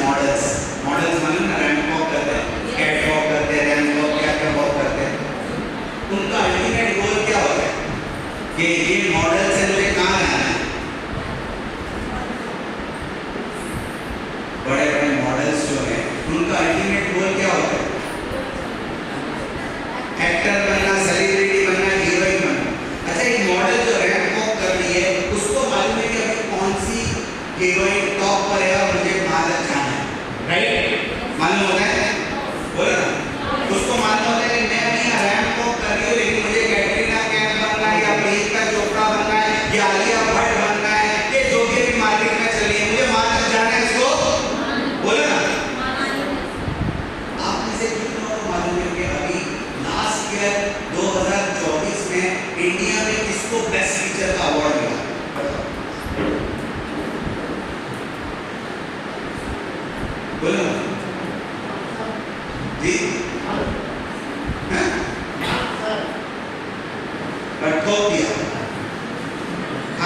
मॉडल्स बने ना, रैंप वॉक करते हैं, कैट वॉक करते हैं, रैंप वॉक, क्या क्या वॉक करते हैं, उनका अल्टीमेट गोल क्या होता है कि ये मॉडल से मुझे कहाँ जाना है। बड़े बड़े मॉडल्स जो हैं उनका अल्टीमेट गोल क्या होता है? एक्टर बनना, सेलिब्रिटी बनना, हीरोइन बनना। अच्छा, एक मॉडल जो रैंप वॉक कर रही है उसको मालूम है कि अभी कौन सी हीरोइन टॉप पर है और मुझे भारत जाना है, राइट? मालूम होता है, बोलो ना। उसको मालूम होता है कि मैं अभी रैंप वॉक कर रही हूँ लेकिन मुझे कैटरीना कैफ बनना है या प्रीत का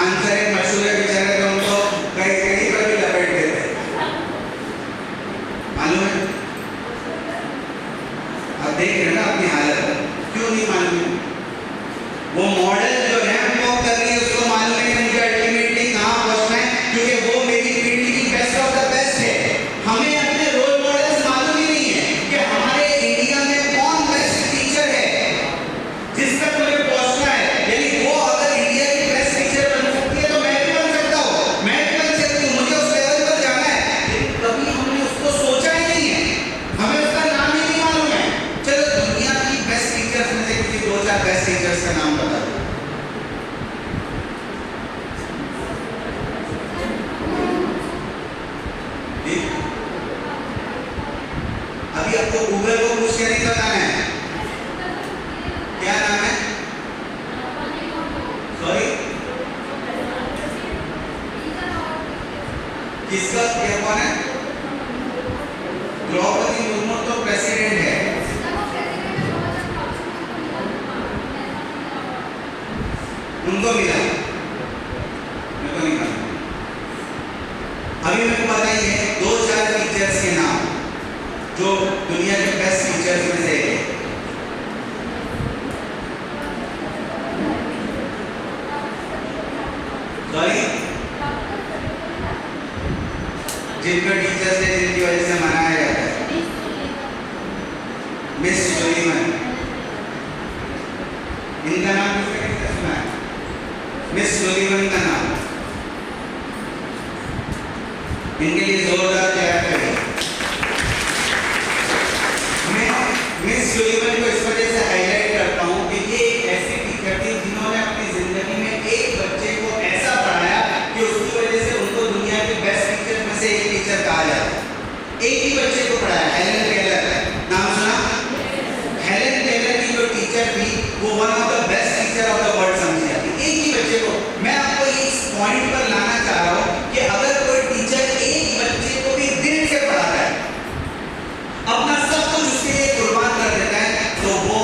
डांसर एक मशहूर है बेचारे, तो उनको कहीं कहीं पर भी लपेट देते हैं, मालूम है? आप देख रहे हैं ना अपनी हालत, क्यों नहीं मालूम है? वो मॉडल जो है वो कर रही है, उसको मालूम है कि मुझे अल्टीमेटली कहाँ पहुँचना है, क्योंकि वो मेरी फील्ड की बेस्ट ऑफ द बेस्ट है। हमें अपने रोल मॉडल्स मालूम ही नहीं है कि हमारे इंडिया में कौन बेस्ट टीचर है जिस तक मुझे पहुँचना है। यानी वो अगर इंडिया की बेस्ट टीचर बन सकती है तो मैं भी बन सकता हूँ, मैं भी बन सकती हूँ, मुझे उस लेवल पर जाना है। लेकिन कभी हमने उसको सोचा ही नहीं है, हमें उसका नाम ही नहीं मालूम है। चलो दुनिया की बेस्ट टीचर्स में से किसी 2-4 बेस्ट टीचर्स का नाम बता दो। अभी आपको गूगल को पूछ के नहीं बताना है, क्या नाम है? सॉरी, किसका, क्या, कौन है? द्रौपदी मुर्मू तो प्रेसिडेंट है। उनको मिला, मेरे को नहीं मालूम। अभी मेरे को बताइए 2-4 टीचर्स के नाम जो दुनिया के बेस्ट टीचर्स में से एक है। सॉरी, जिनका टीचर्स है जिनकी वजह से मनाया जाता है, मिस सुलीमन, इनका नाम किसने किसने सुना है? मिस सुलीमन का नाम, इनके लिए जोरदार तैयार करें। मैं मिस सुलीमन को इस वजह से हाईलाइट करता हूँ कि ये एक ऐसी टीचर थी जिन्होंने अपनी जिंदगी में एक बच्चे को ऐसा पढ़ाया कि उसकी वजह से उनको दुनिया के बेस्ट टीचर में से एक टीचर कहा जाता है। एक ही बच्चे को पढ़ाया, हेलन टेलर, नाम सुना? हेलन टेलर की जो टीचर थी वो one of the best teacher of the world समझी जाती। एक ही बच्चे को, मैं आपको इस पॉइंट पर लाना चाह रहा हूँ कि अगर कोई टीचर एक बच्चे को भी दिल से पढ़ाता है, अपना सब कुछ उसके लिए कुर्बान कर देता है, तो वो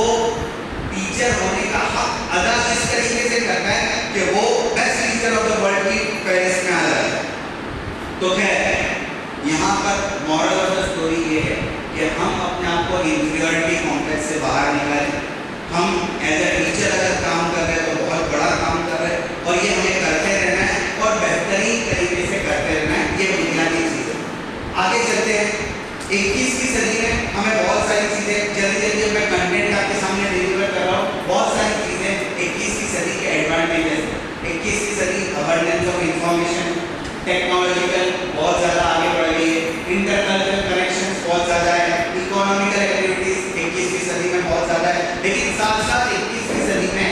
टीचर होने का हक अदा इस तरीके से करता है कि वो best teacher of the world की फेरिस्त में आ जाता है। तो खैर, यहाँ पर मॉरल ऑफ द स्टोरी ये है कि हम अपने आप को इंफीरियरिटी कॉम्प्लेक्स से बाहर निकालें। हम एज ए टीचर अगर काम कर रहे हैं तो बहुत बड़ा काम कर रहे हैं, और ये हमें करते रहना है और बेहतरीन तरीके से करते रहना है। ये बुनियादी चीज़ है। आगे चलते हैं। 21वीं सदी में हमें बहुत सारी चीज़ें, जल्दी मैं कंटेंट आपके सामने डिलीवर कर रहा हूँ, बहुत सारी चीज़ें 21वीं सदी के एडवांटेजेस हैं। 21वीं सदी अबंडेंस ऑफ इंफॉर्मेशन, टेक्नोलॉजिकल बहुत ज़्यादा आगे बढ़ गई है, इंटरकल्चरल कनेक्शंस बहुत ज़्यादा है, इकोनॉमिकल एक्टिविटीज़ 21वीं सदी में बहुत ज़्यादा है। लेकिन साथ साथ 21वीं सदी में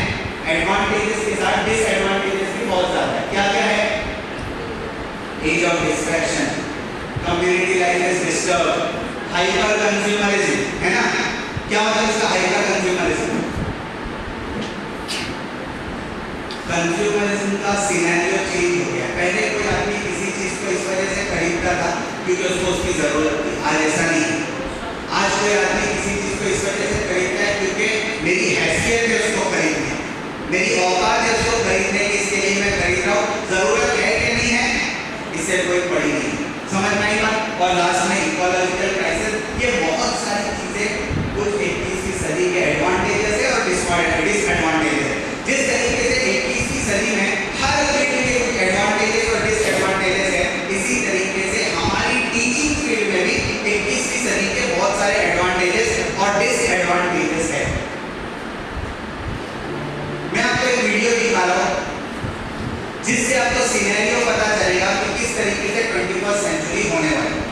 एडवांटेजेस के साथ डिसएडवांटेजेस भी बहुत ज़्यादा है। क्या क्या है? Age of distraction, community life is disturb, hyper consumerism, है ना? क्या मतलब इसका हाइपर कंज्यूमरिज्म? कंज्यूमरिज्म का सिनेरियो चेंज हो गया। पहले कोई आदमी किसी चीज को इस वजह से खरीदता था क्योंकि उसको उसकी जरूरत थी, आज ऐसा नहीं है। आज कोई आदमी किसी चीज को इस वजह से खरीदता है क्योंकि मेरी हैसियत है उसको खरीदने, मेरी औकात है उसको खरीदने की, इसके लिए मैं खरीद रहा हूँ। जरूरत है कि नहीं है, इससे कोई पड़ी नहीं। समझ में आई बात? और लास्ट में इकोलॉजिकल क्राइसिस, ये बहुत सारी चीजें कुछ 21वीं सदी के एडवांटेजेस है और डिसएडवांटेजेस है। जिस तरीके से 21वीं सदी में हर फील्ड के एडवांटेजेस और डिसएडवांटेजेस है, इसी तरीके से हमारी टीचिंग फील्ड में भी 21वीं सदी के बहुत सारे एडवांटेजेस और डिसएडवांटेजेस है। मैं आपको एक वीडियो दिखा रहा हूँ जिससे आपको सिनेरियो पता चलेगा कि किस तरीके से 21st सेंचुरी होने वाली है।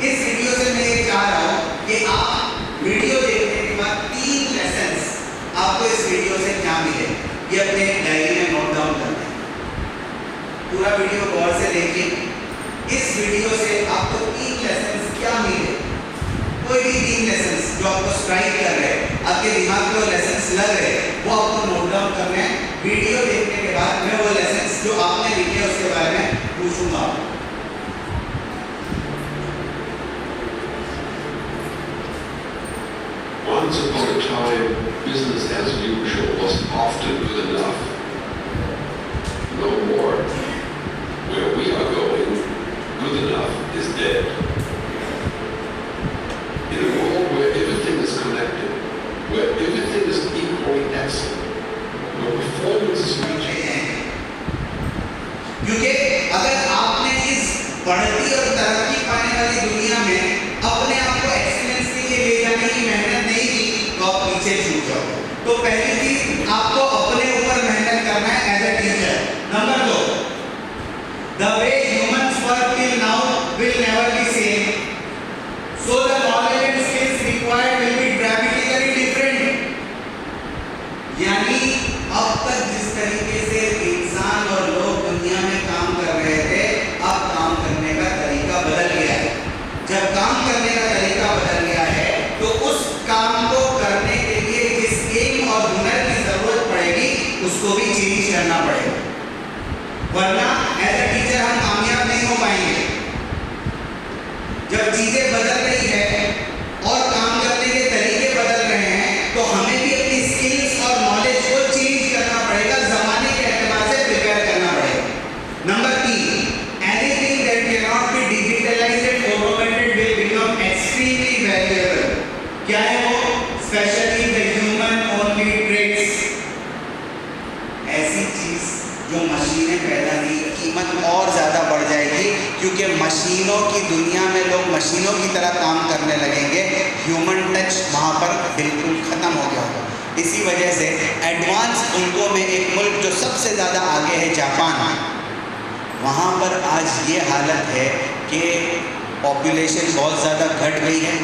इस वीडियो से मैं ये चाह रहा हूँ कि आप वीडियो देखने के बाद 3 लेसन्स आपको इस वीडियो से क्या मिले, ये अपने डायरी में नोट डाउन कर लें। पूरा वीडियो गौर से देखिए। इस वीडियो से आपको 3 लेसन्स क्या मिले, कोई भी 3 लेसन्स जो आपको स्ट्राइक कर रहे हैं, आपके दिमाग में वो लेसन्स लग रहे हैं, वो आपको नोट डाउन करने हैं। वीडियो देखने के बाद मैं वो लेसन्स जो आपने लिखे उसके बारे में पूछूंगा। Once upon a time, business as usual was often good enough. No more. Where we are going, good enough is dead. In a world where everything is connected, where everything is equally excellent, where performance is reaching. क्योंकि अगर आपने इस बढ़ती और तरक्की पाने वाली दुनिया में अपने आप को एक्सीलेंस के लिए ले जाने की मेहनत नहीं की तो आप पीछे छूट जाओ। तो पहली चीज आपको अपने ऊपर मेहनत करना है as a teacher. Number 2, the way humans work till now will never be same, so the knowledge and skills required will be dramatically different। यानी अब तक जिस तरीके से इंसान और लोग दुनिया में काम कर रहे थे, अब काम करने का तरीका बदल गया है। जब काम करने का तरीका बदल गया है तो उस काम को करने के लिए जिस एम और हुनर की जरूरत पड़ेगी उसको भी चेंज करना पड़ेगा, वरना एज ए टीचर हम कामयाब नहीं हो पाएंगे। जब चीजें बदल रही है और काम करने के तरीके बदल रहे हैं तो हमें भी अपनी स्किल्स और नॉलेज को चेंज करना पड़ेगा, जमाने के एतबार से प्रिपेयर करना पड़ेगा। Number 3, anything that can not be digitalised and automated will become extremely valuable. क्या है वो? Specially the human only trades. ऐसी चीज जो मशीनें पैदा नहीं, कीमत और ज़्यादा बढ़ जाएगी क्योंकि मशीनों की दुनिया में लोग मशीनों की तरह काम करने लगेंगे। ह्यूमन टच वहाँ पर बिल्कुल ख़त्म हो गया होगा। इसी वजह से एडवांस मुल्कों में एक मुल्क जो सबसे ज़्यादा आगे है, जापान, वहाँ पर आज ये हालत है कि पॉपुलेशन बहुत ज़्यादा घट गई है।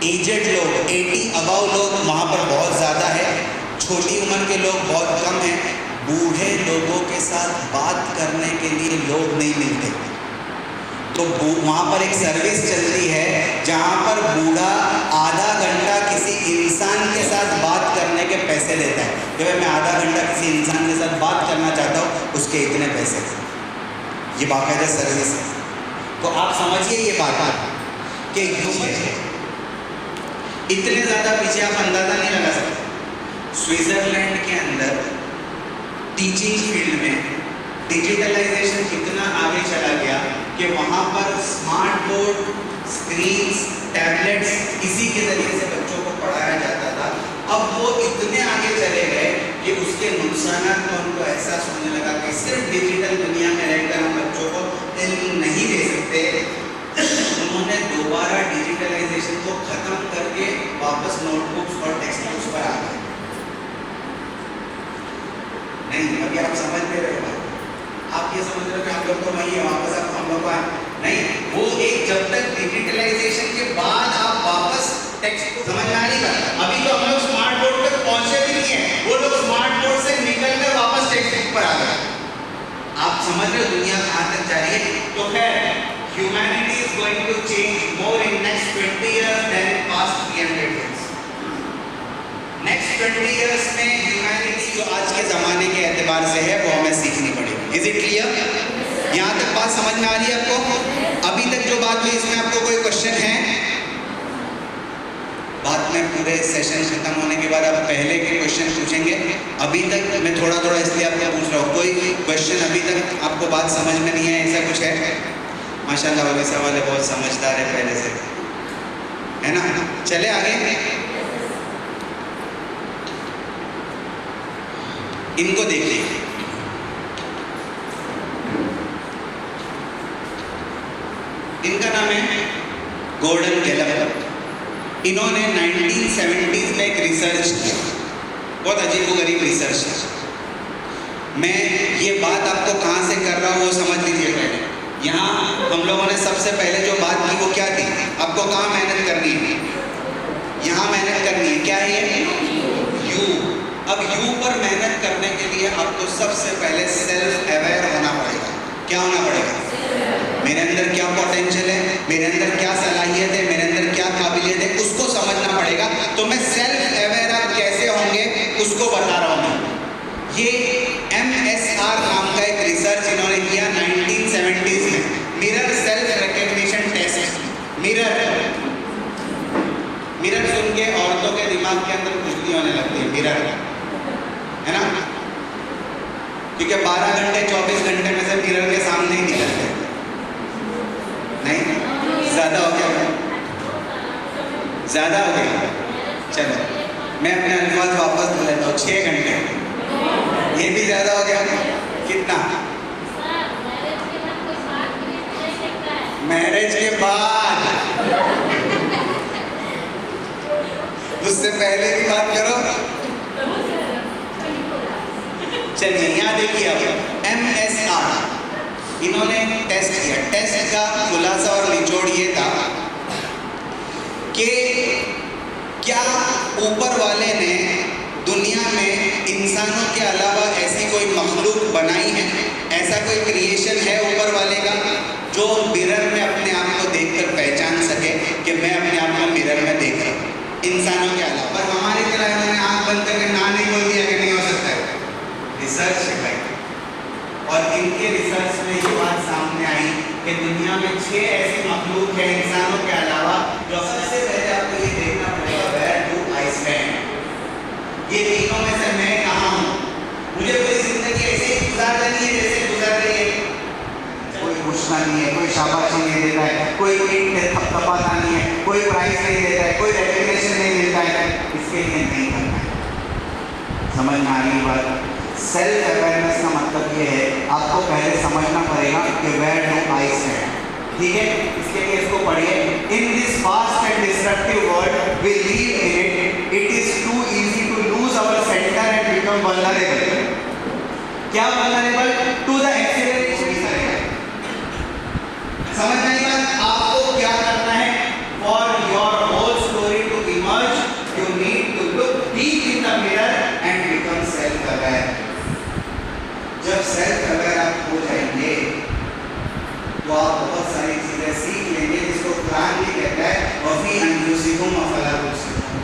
एजेड लोग 80 अबव लोग वहाँ पर बहुत ज़्यादा है, छोटी उम्र के लोग बहुत कम हैं। बूढ़े लोगों के साथ बात करने के लिए लोग नहीं मिलते, तो वहाँ पर एक सर्विस चलती है जहाँ पर बूढ़ा आधा घंटा किसी इंसान के साथ बात करने के पैसे लेता है कि भाई मैं आधा घंटा किसी इंसान के साथ बात करना चाहता हूँ, उसके इतने पैसे। ये बाकायदा सर्विस है। तो आप समझिए ये बात कि इतने ज़्यादा पीछे आप अंदाज़ा नहीं लगा सकते। स्विट्ज़रलैंड के अंदर टीचिंग फील्ड में डिजिटलाइजेशन इतना आगे चला गया कि वहाँ पर स्मार्ट बोर्ड, स्क्रीन्स, टैबलेट्स इसी के जरिए से बच्चों को पढ़ाया जाता था। अब वो इतने आगे चले गए कि उसके नुकसान का उनको एहसास होने लगा कि सिर्फ डिजिटल दुनिया में रहकर हम बच्चों को इल्म नहीं दे सकते। उन्होंने दोबारा डिजिटलाइजेशन को ख़त्म करके वापस नोटबुक्स और टेक्स्ट बुक्स पर आ गए। नहीं, अभी आप समझ नहीं रहे हो। आप ये समझ रहे हो कि आप लोग तो वही है, वापस आप हम लोग नहीं, वो एक जब तक डिजिटलाइजेशन के बाद आप वापस टेक्स्ट को समझ में आ नहीं पाता। अभी तो हम लोग स्मार्ट बोर्ड तक पहुंचे भी नहीं है, वो लोग स्मार्ट बोर्ड से निकलकर वापस टेक्स्ट बुक पर आ गए। आप समझ रहे हो दुनिया कहाँ तक जा रही है। तो खैर, humanity is going to change more in next 20 years than past 300 years। Next 20 years में ह्यूमैनिटी जो आज के ज़माने के एतबार से है वो हमें सीखनी पड़ेगी। Is it clear? यहाँ तक बात समझ में आ रही है आपको? अभी तक जो बात हुई इसमें आपको कोई क्वेश्चन है? बाद में पूरे सेशन खत्म होने के बाद आप पहले के क्वेश्चन पूछेंगे। अभी तक मैं थोड़ा थोड़ा इसलिए आपको पूछ रहा हूँ, कोई क्वेश्चन अभी तक आपको बात समझ में नहीं है, ऐसा कुछ है? माशाल्लाह वैसे वाले बहुत समझदार है पहले से, है ना? चले आगे। इनको देखिए, इनका नाम है गॉर्डन गैलप। इन्होंने 1970s में एक रिसर्च किया, बहुत अजीबोगरीब रिसर्च है। मैं ये बात आपको कहाँ से कर रहा हूँ वो समझ लीजिए। पहले यहाँ हम लोगों ने सबसे पहले जो बात की वो क्या थी? आपको कहाँ मेहनत करनी है? यहाँ मेहनत करनी है। क्या है यू? अब यू पर मेहनत करने के लिए आपको सबसे पहले सेल्फ अवेयर होना पड़ेगा। क्या होना पड़ेगा? मेरे अंदर क्या पोटेंशियल है, मेरे अंदर क्या सलाहियत है, मेरे अंदर क्या काबिलियत है, उसको समझना पड़ेगा। तो मैं सेल्फ अवेयर आप कैसे होंगे उसको बता रहा हूँ। ये MSR नाम का एक रिसर्च इन्होंने किया 1970s में, mirror self recognition test. Mirror सुन के औरतों के दिमाग के अंदर खुजली होने लगती है, मिरर, है ना? क्योंकि 12 घंटे 6 घंटे, ये भी ज्यादा हो गया। कितना? मैरिज के बाद, उससे पहले की बात करो। चलिए यहाँ देखिए, अब MSR इन्होंने टेस्ट किया। टेस्ट का खुलासा और निचोड़ ये था कि क्या ऊपर वाले ने दुनिया में इंसानों के अलावा ऐसी कोई मखलूक बनाई है, ऐसा कोई क्रिएशन है ऊपर वाले का जो मिरर में अपने आप को देखकर पहचान सके कि मैं अपने आप को मिरर में देख रहा हूँ, इंसानों के अलावा। पर हमारी तरह इन्होंने आँख बंद करके ना नहीं बोल दिया कि नहीं हो सकता है। रिसर्च है और इनके रिसर्च में ये बात सामने आई कि दुनिया में 6 ऐसी मखलूक है इंसानों के अलावा जो सबसे पहले आपको ये देखना पड़ेगा, वेयर डू आई स्टैंड। ये तीनों में से मैं कहाँ हूँ? मुझे पूरी जिंदगी ऐसे ही गुजार देनी है जैसे गुजर रही है। कोई पूछना नहीं है, कोई शाबाशी नहीं देता है, कोई पीठ थपथपाता नहीं है, कोई प्राइज नहीं देता है, कोई रेकग्निशन नहीं मिलता है। इसके लिए नहीं करना है। समझ में आ रही बात? सेल्फ अवेयरनेस का मतलब ये है, आपको पहले समझना पड़ेगा कि वेयर डू आई स्टैंड। ठीक है, इसके लिए इसको पढ़िए। In this fast and destructive world we live in it, it is too easy to lose our centre and become vulnerable. क्या वल्नरेबल? To the acceleration. समझ में आई बात? आपको क्या करना है? For your whole story to emerge, you need to look deep in the mirror and become self aware. जब सेल्फ अवेयर आप हो जाएंगे तो आप बहुत सारी चीजें सीख लेंगे, जिसको कुरान भी कहता है वफी अनफुसिकुम अफला तुबसिरून,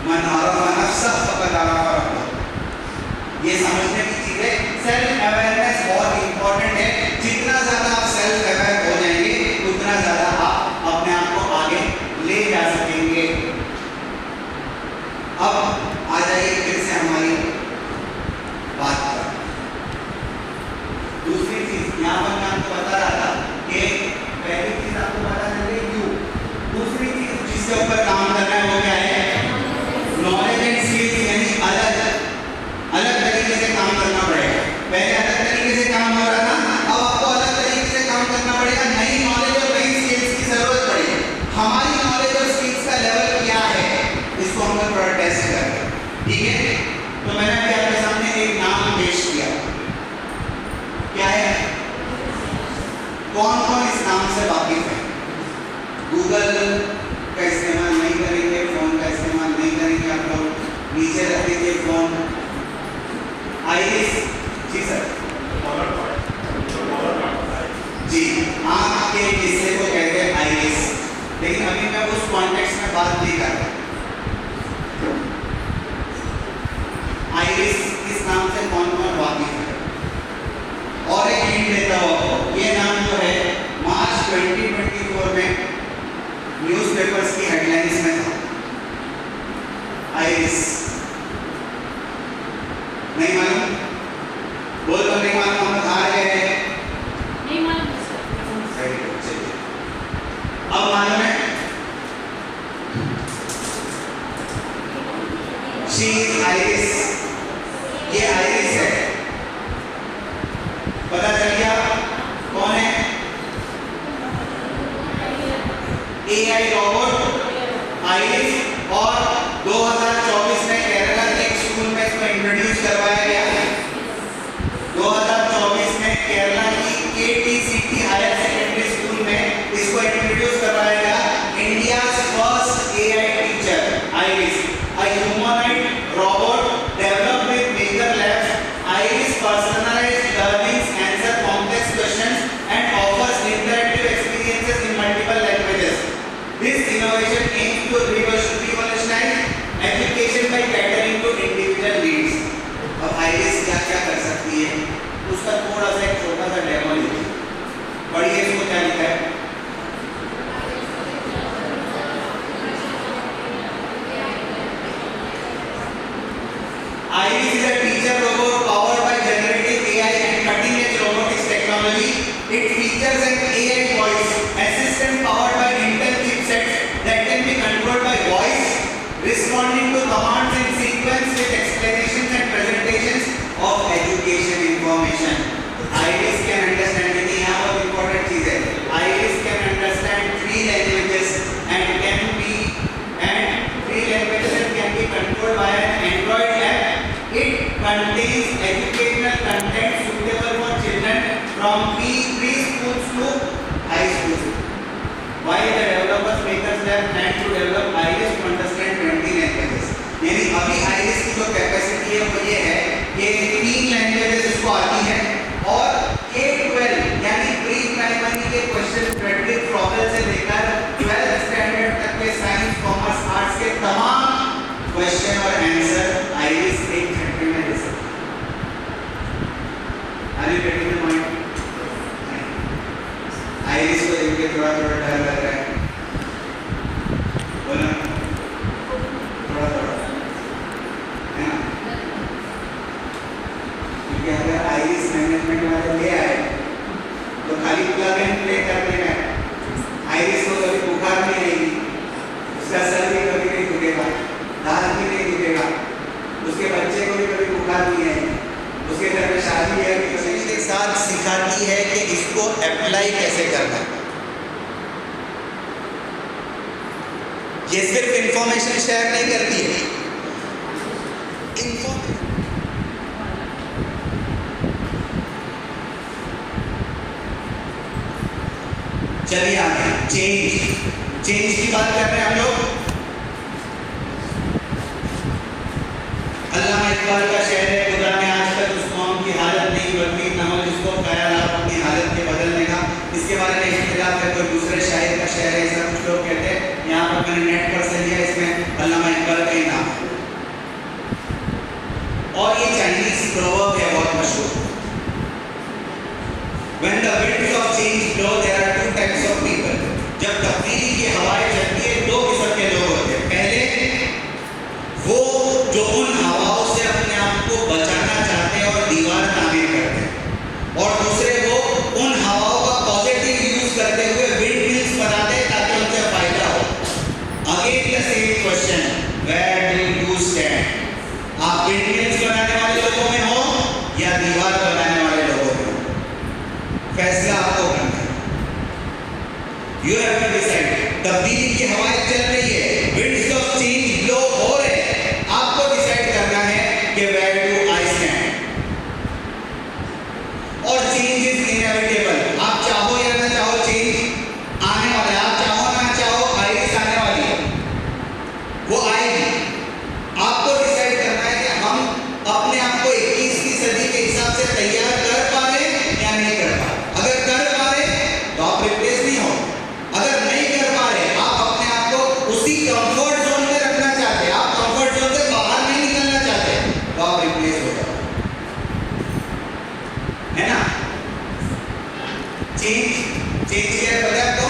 मन अरफ़ नफ्सह फ़क़द अरफ़ रब्बह। ये समझने की चीजें, सेल्फ अवेयरनेस बहुत इंपॉर्टेंट है। जितना ज्यादा आप सेल्फ अवेयर हो जाएंगे उतना ज्यादा आप अपने आप को आगे ले जा सकेंगे। अब आ जाइए फिर से हमारी बात पर। दूसरी चीज यहाँ पर मैं आपको बता रहा था कि पहली चीज आपको पता चल गई क्यों। दूसरी चीज जिसके ऊपर काम करना है वो क्या है? नॉलेज एंड स्किल्स, यानी अलग अलग तरीके से काम करना पड़ेगा। पहले अलग तरीके से काम हो रहा था, अब आपको अलग तरीके से काम करना पड़ेगा। नई नॉलेज और नई स्किल्स की जरूरत पड़ेगी। हमारी नॉलेज और स्किल्स का लेवल क्या है, इसको हम लोग थोड़ा टेस्ट करें। ठीक है, तो मैंने अभी आपके सामने एक नाम पेश किया। क्या है? कौन कौन इस नाम से वाकिफ है? गूगल का इस्तेमाल नहीं करेंगे, फोन का इस्तेमाल नहीं करेंगे आप लोग, नीचे रख दीजिए फोन। आइरिस जी सर, जी आँख के हिस्से को कहते हैं आइरिस, लेकिन अभी मैं उस कॉन्टेक्स्ट में बात नहीं कर रहा। आइरिस इस नाम से कौन कौन वाकिफ है? और एक हिंट देता हूँ आपको, ये नाम जो है मार्च 2024 में न्यूज़पेपर्स की हेडलाइंस में था। आइरिस नहीं मालूम? बोल तो नहीं मालूम, हम हार गए हैं। नहीं मालूम सर। सही है, चलिए अब मालूम है। शी इज आइरिस, ये आइरिस है। पता चल गया कौन है? AI robot iris. और 2024 में केरला के एक स्कूल में इसको इंट्रोड्यूस करवाया गया। 2024 में केरला की KTCT हायर सेकेंडरी स्कूल में इसको इंट्रोड्यूस करवाया गया। India's first AI teacher iris, a humanoid robot developed with major labs. Iris personalized learning, answer complex questions and offers interactive experiences in multiple languages. This innovation aims to revolutionize education by catering to individual needs. अब iris क्या क्या कर सकती है उसका थोड़ा सा एक छोटा सा डेमो लीजिए। पढ़िए इसको क्या लिखा है। Iris is a teacher robot powered by generative AI combination. Iris can understand, देखिए यहाँ बहुत इंपॉर्टेंट चीज है, iris can understand 3 languages and can be controlled by an Android app. It contains educational content suitable for children from preschools to high schools. Why the developers makers have planned to develop Iris to understand 20 languages. यानी अभी iris की जो capacity है वो ये है कि 3 languages इसको आती है और K-12 यानी प्री प्राइमरी के क्वेश्चन क्रेडिट प्रॉब्लम से लेकर 12th स्टैंडर्ड तक के साइंस कॉमर्स आर्ट्स के तमाम क्वेश्चन और आंसर आइरिस एक घंटे में दे सकती है। Are you getting the point? Iris को देख के थोड़ा थोड़ा डर लग रहा है, बोला थोड़ा थोड़ा है ना, क्योंकि अगर आइरिस मैनेजमेंट वाले ले आए तो खाली प्लग एंड प्ले करने में आइरिस को कभी बुखार नहीं आएगी, उसका सर भी कभी नहीं दुखेगा, दांत भी नहीं दुखेगा, उसके बच्चे को भी कभी बुखार नहीं आएगी, उसके घर में शादी है कि उसी के साथ सिखाती है कि इसको अप्लाई कैसे करना है। ये सिर्फ इंफॉर्मेशन शेयर नहीं करती है, चलिए आगे चेंज की बात कर रहे हैं हम लोग। अल्लामा इकबाल का शेर है, खुदा ने आज तक उस कौम की हालत नहीं बदली न हो जिसको ख्याल अपनी हालत के बदलने का। इसके बारे में इख्तिलाफ है, कोई दूसरे शायर का शेर है, ऐसा कुछ लोग कहते हैं। यहाँ पर मैंने नेट पर से लिया, इसमें अल्लामा इकबाल का ही नाम है और ये चाइनीज प्रोवर्ब है बहुत मशहूर। When the winds of change blow, there are two types of people. जब तब्दीली की हवाएं चलती है, दो किस्म के लोग होते हैं। पहले वो जो उन हवाओं से अपने आप को बचाना चाहते हैं और दीवार तामीर करते हैं, और दूसरे वो उन हवाओं का पॉजिटिव यूज करते हुए विंड मिल्स बनाते हैं ताकि उनसे फायदा हो। Again the same question, where do you stand? आप विंड मिल्स बनाने वाले लोगों में हो या दीवार बनाने वाले लोगों में? फैसला आपको करना है। You have to decide. तब्दीली की हवाएं चल रही है, winds of change blow हो रहे हैं, आपको डिसाइड करना है कि where do I stand? और change is inevitable. आप चाहो या ना चाहो change आने वाला है, आप चाहो ना चाहो आइरिस आने वाली है, वो आएगी। आपको डिसाइड करना है कि हम अपने आप को 21वीं सदी के हिसाब से तैयार कर पा रहे हैं या नहीं कर पा रहे। अगर कर पा रहे तो आप रिप्लेस नहीं हो, अगर नहीं कर पा रहे आप अपने आप को उसी कंफर्ट जोन में रखना चाहते हैं, आप कंफर्ट जोन से बाहर नहीं निकलना चाहते, तो आप रिप्लेस हो जाओ, है ना। चेंज क्या है पता है आपको?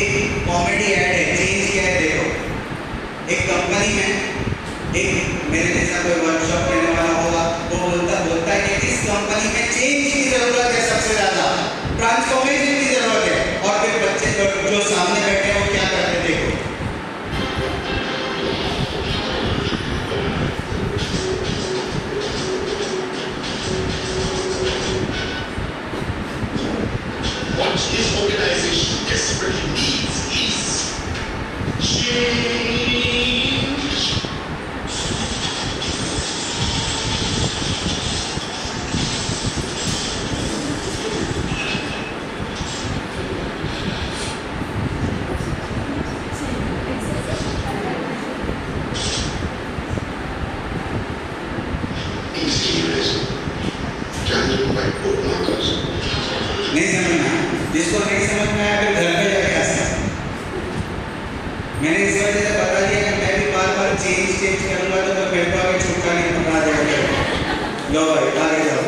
एक कॉमेडी ऐड है, चेंज क्या है देखो। एक कंपनी में एक मेरे जैसा कोई वर्कशॉप लेने वाला होगा, वो बोलता है कि इस कंपनी में चेंज की जरूरत है, सबसे ज्यादा ट्रांसफॉर्मेशन की जरूरत है। और फिर बच्चे जो सामने बैठे हैं वो क्या करते हैं देखो। What this organization desperately needs is change. नहीं समझना, जिसको नहीं समझ में आया फिर घर पे जाके आसा। मैंने इस वजह से बता दिया कि मैं भी बार बार चेंज करूंगा तो मेरे को आगे छुटका नहीं पकड़ा जाएगा। लो भाई आगे जाओ,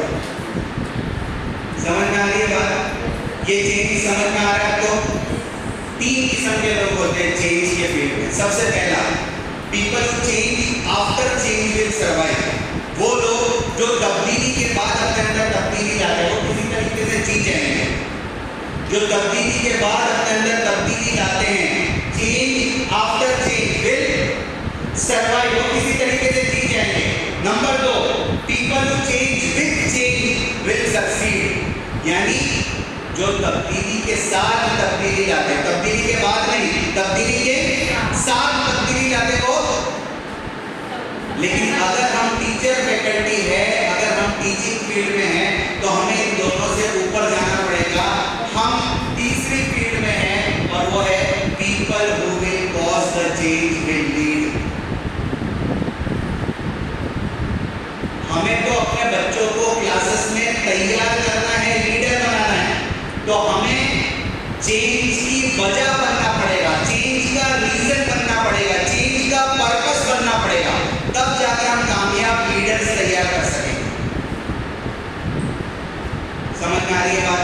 समझ में आ रही है बात? ये चेंज समझ में आ रहा है आपको? 3 किस्म के लोग होते हैं चेंज के फील्ड में। सबसे पहला, people who change after change will survive. वो लोग जो तब्दीली के बाद अपने अंदर तब्दीली लाते हैं, वो किसी तरीके से जी जाएंगे। जो तब्दीली के बाद अपने अंदर तब्दीली लाते हैं, change after change will survive, वो किसी तरीके से जी जाएंगे। Number 2, people who change with change यानी जो तब्दीली के साथ तब्दीली लाते, तब्दीली के बाद नहीं, तब्दीली के साथ तब्दीली लाते हो। लेकिन अगर हम टीचर फैकल्टी है, अगर हम टीचिंग फील्ड में हैं, तो हमें इन दोनों से ऊपर जाना पड़ेगा। हम तीसरी फील्ड में हैं और वो है people who will cause the change will lead. हमें तो अपने बच्चों को क्लासेस में तैयार करना है, लीडर बनाना है, तो हमें चेंज की वजह बनना पड़ेगा, चेंज का रीजन बनना पड़ेगा, चेंज का पर्पस बनना पड़ेगा, तब जाकर हम कामयाब लीडर्स तैयार कर सकेंगे। समझ में आ रही है बात?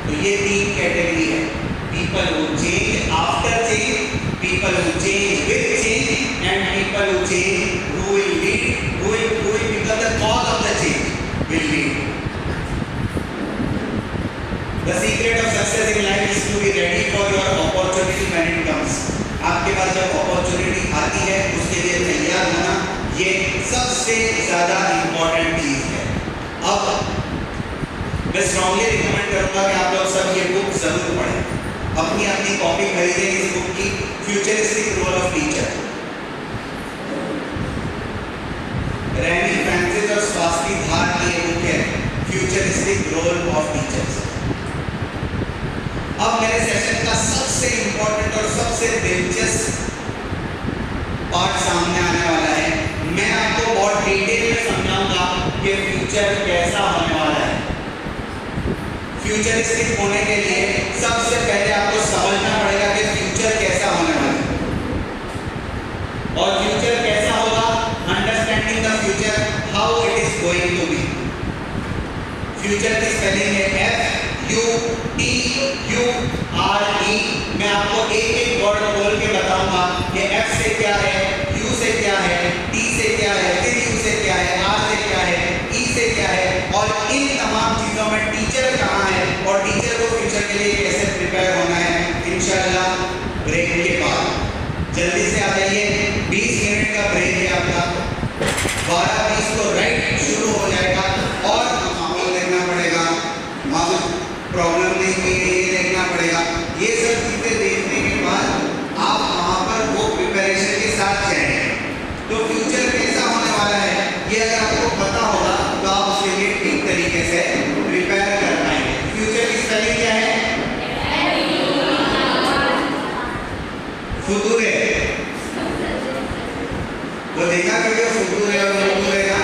तो ये 3 कैटेगरी है, people who change after change, people who change with change and people who change who will lead, who will become the cause of the change will lead. The secret of success in life is to be ready for your opportunity when it comes. आपके पास जब opportunity आती है उसके लिए तैयार होना, ये सबसे ज्यादा इंपॉर्टेंट चीज है। अब मैं स्ट्रांगली रिकमेंड करूंगा कि आप लोग सब ये बुक जरूर पढ़ें, अपनी अपनी कॉपी खरीदें इस बुक की, futuristic role of teacher. Rainy Francis और स्वास्ति धार की एक बुक है, फ्यूचरिस्टिक रोल ऑफ टीचर्स। अब मेरे सेशन का सबसे इंपॉर्टेंट और सबसे दिलचस्प पार्ट सामने आने वाला है। मैं आपको बहुत डिटेल में समझाऊंगा कि फ्यूचर कैसा होने वाला है। फ्यूचरिस्टिक होने के लिए सबसे पहले आपको समझना पड़ेगा कि फ्यूचर कैसा होने वाला है, और फ्यूचर कैसा होगा, understanding the future, how it is going to be. Future की स्पेलिंग है FUTURE। मैं आपको एक एक वर्ड बोल के बताऊंगा कि F से क्या है, U से क्या है, T से क्या है, फिर U से क्या है, R से क्या है, E से क्या है, और इन तमाम चीजों में टीचर कहाँ है और टीचर को फ्यूचर के लिए कैसे प्रिपेयर होना है। इंशाल्लाह ब्रेक के बाद जल्दी से आ जाइए, 20 मिनट का ब्रेक है आपका, 12:20 को राइट शुरू हो जाएगा। और माहौल देखना पड़ेगा, माहौल प्रॉब्लम नहीं हुई है ये देखना पड़ेगा। ये सब चीजें देखने के बाद आप वहां पर वो प्रिपरेशन के साथ जाएंगे। तो फ्यूचर कैसा होने वाला है ये अगर आपको पता होगा तो आप उसके लिए ठीक तरीके से प्रिपेयर कर पाएंगे। फ्यूचर की स्पेलिंग क्या है? फुतूरे। वो देखा वीडियो फुतूरे और फुतूरे का,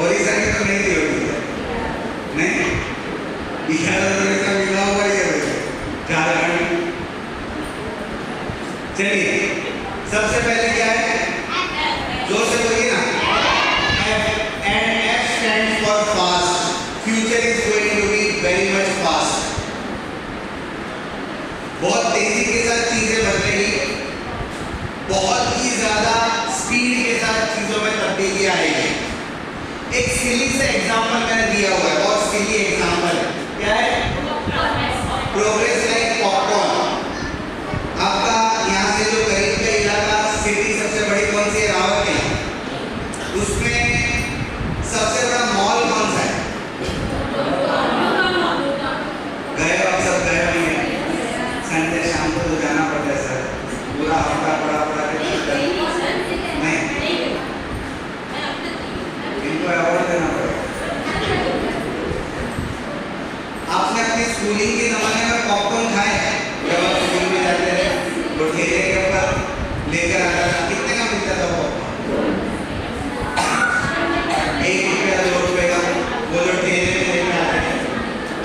ओरिसा की तो नहीं थी होती है, नहीं बिहार ओरिसा मिला हुआ ही है झारखंड। चलिए सबसे पहले क्या है, जोर से बोलिए ना, F, and F stands for fast. Future is going to be very much fast. बहुत तेजी के साथ चीजें बदलेगी, बहुत ही ज्यादा स्पीड के साथ चीजों में तब्दीली आएगी। एक सिली से एग्जांपल मैंने दिया हुआ है, बहुत सिली एग्जांपल क्या है, प्रोग्रेस लाइक पॉपकॉर्न। आपका यहाँ से जो करीब का इलाका सिटी सबसे बड़ी कौन सी है, रावरकेला, उसमें सबसे बड़ा मॉल कौन सा है? गए आप सब, गए नहीं है? संडे शाम को तो जाना पड़ता है सर, पूरा हफ्ता पड़ा के नहीं, इनको अवॉर्ड देना पड़ेगा। आपने अपनी स्कूलिंग के जमाने में पॉपकॉर्न खाए हैं? जब आप स्कूल में जाते थे तो ठेले के ऊपर लेकर आता था, कितने का मिलता था पॉपकॉर्न? 1 रुपया 2 रुपये का, वो जो ठेले में लेकर आते थे।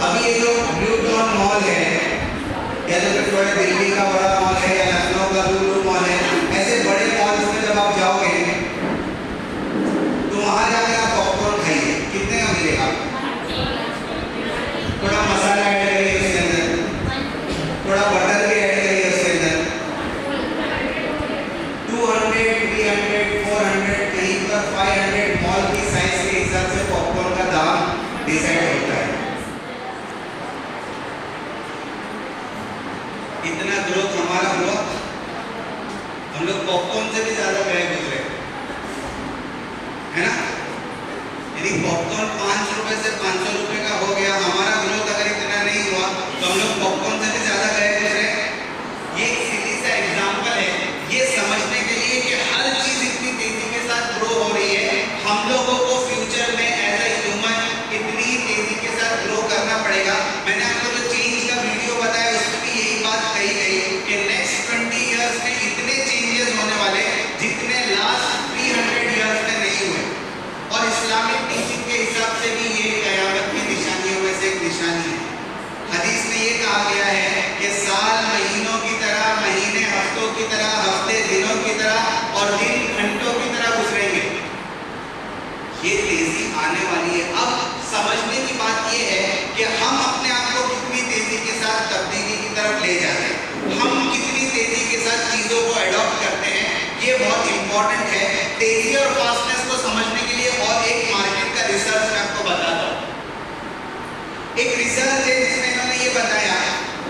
अभी ये जो ब्लू डॉट मॉल है, या जो फिर दिल्ली का बड़ा मॉल है, या लखनऊ का लुलु मॉल है, ऐसे बड़े मॉल्स में जब आप जाओगे तो वहां जाकर आप पॉपकॉर्न खाइए, कितने का मिलेगा? थोड़ा मसाला ऐड करिए उसके अंदर, थोड़ा बटर भी ऐड करिए उसके अंदर, 200, 300, 400, कहीं पर 500 मॉल की साइज के हिसाब से पॉपकॉर्न का दाम डिसाइड होता है। इतना ग्रोथ हमारा पॉपकॉर्न 5 रुपए से 500 रुपए का हो गया, हमारा ग्रोथ अगर इतना नहीं हुआ तो हम लोग पॉपकॉर्न से भी ज्यादा गए गुजरे। ये एक सीधी सा एग्जांपल है ये समझने के लिए कि हर चीज इतनी तेजी के साथ ग्रो हो रही है, हम लोगों को फ्यूचर में एज ए ह्यूमन इतनी तेजी के साथ ग्रो करना पड़ेगा। मैंने आपको जो चेंज का वीडियो बताया उसमें भी यही बात कही गई कि नेक्स्ट 20 इयर्स में इतने चेंजेस होने वाले जितने लास्ट 300 इयर्स में नहीं हुए। और इस्लामिक टीचिंग के हिसाब से भी ये कयामत की निशानियों में से एक निशानी है। हदीस में ये कहा गया है कि साल महीनों की तरह, महीने हफ्तों की तरह, हफ्ते दिनों की तरह और दिन घंटों की तरह गुजरेंगे। ये तेजी आने वाली है। अब समझने की बात ये है कि हम अपने आप को कितनी तेजी के साथ तब्दीली की तरफ ले जाते हैं, हम कितनी तेजी के साथ चीजों को अडॉप्ट करते हैं, ये बहुत इंपॉर्टेंट है। तेजी और फास्टनेस को समझने के लिए और एक मार्केट का रिसर्च मैं आपको बताता हूँ। एक रिसर्च है जिसमें इन्होंने ये बताया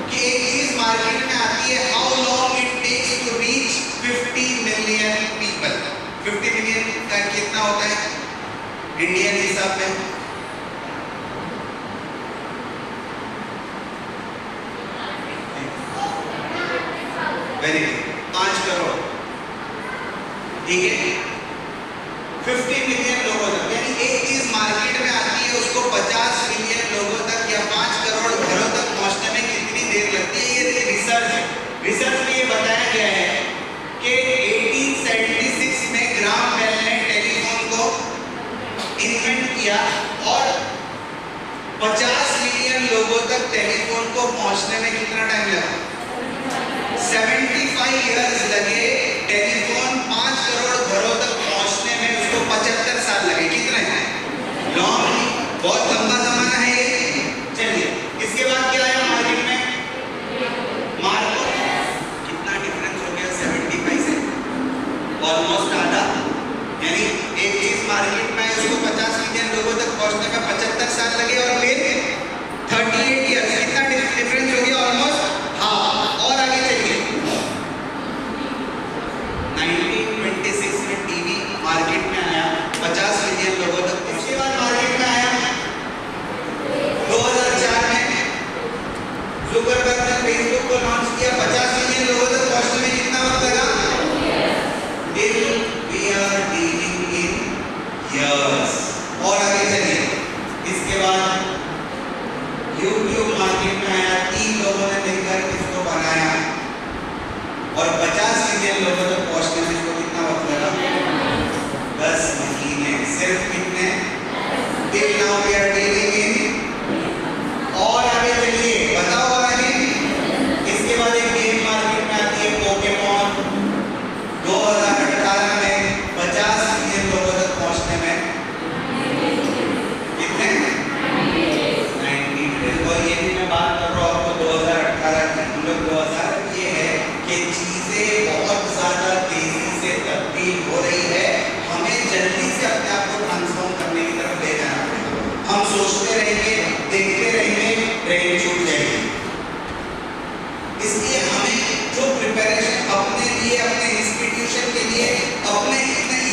कि एक चीज मार्केट में आती है, how long it takes to reach 50 million people. 50 million का कितना होता है इंडियन हिसाब में? Very good, 5 crore. ठीक है, 50 मिलियन लोगों तक, यानी एक चीज मार्केट में आती है उसको 50 मिलियन लोगों तक या 5 करोड़ घरों तक पहुंचने में कितनी देर लगती है? ये रिसर्च है। रिसर्च में ये बताया गया है कि 1876 में ग्राम बेल ने टेलीफोन को इन्वेंट किया और 50 मिलियन लोगों तक टेलीफोन को पहुंचने में कितना टाइम लगा? 75 इयर्स लगे। टेलीफोन 5 करोड़ घरों तक पहुंचने में उसको 75 साल लगे। कितना है? लॉन्ग, बहुत लंबा जमाना है ये। चलिए, इसके बाद क्या आया मार्केट में? मार्को। कितना डिफरेंस हो गया 75 से? ऑलमोस्ट आधा। यानी एक चीज मार्केट में उसको 50 मिलियन लोगों तक पहुंचने में 75 साल लगे और फिर 38 इयर्स। कितना डिफरेंस हो गया? Almost half. और आगे चलिए, 1926 में टीवी मार्केट में आया, 50 मिलियन लोगों तक। इसके बाद मार्केट में आया 2004 में जुकरबर्ग ने फेसबुक को लॉन्च किया, 50 मिलियन लोगों तक पहुंचने में कितना वक्त लगा? We are dealing in years। और आगे चलिए, इसके बाद YouTube मार्केट में आया, 3 लोगों ने मिलकर इसको बनाया और 50 मिलियन लोगों तक पहुंचने में इसको कितना वक्त लगा? 10 महीने। सिर्फ कितने? Till now we are dealing in। और आगे चलिए, बताओ और आगे। इसके बाद एक गेम मार्केट में आती है, पोकेमॉन। 2018 में 50 मिलियन लोगों तक पहुंचने में कितने? 90 डेज। और ये भी मैं बात कर रहा हूँ आपको 2018 की, हम लोग 2000। ये है कि चीजें बहुत ज्यादा तेजी से तब्दील हो रही है, हमें जल्दी से अपने आप को ट्रांसफॉर्म करने की तरफ ले जाना पड़ेगा। हम सोचते रहेंगे, देखते रहेंगे, ट्रेन छूट जाएगी। इसलिए हमें जो प्रिपरेशन अपने लिए, अपने इंस्टीट्यूशन के लिए, अपने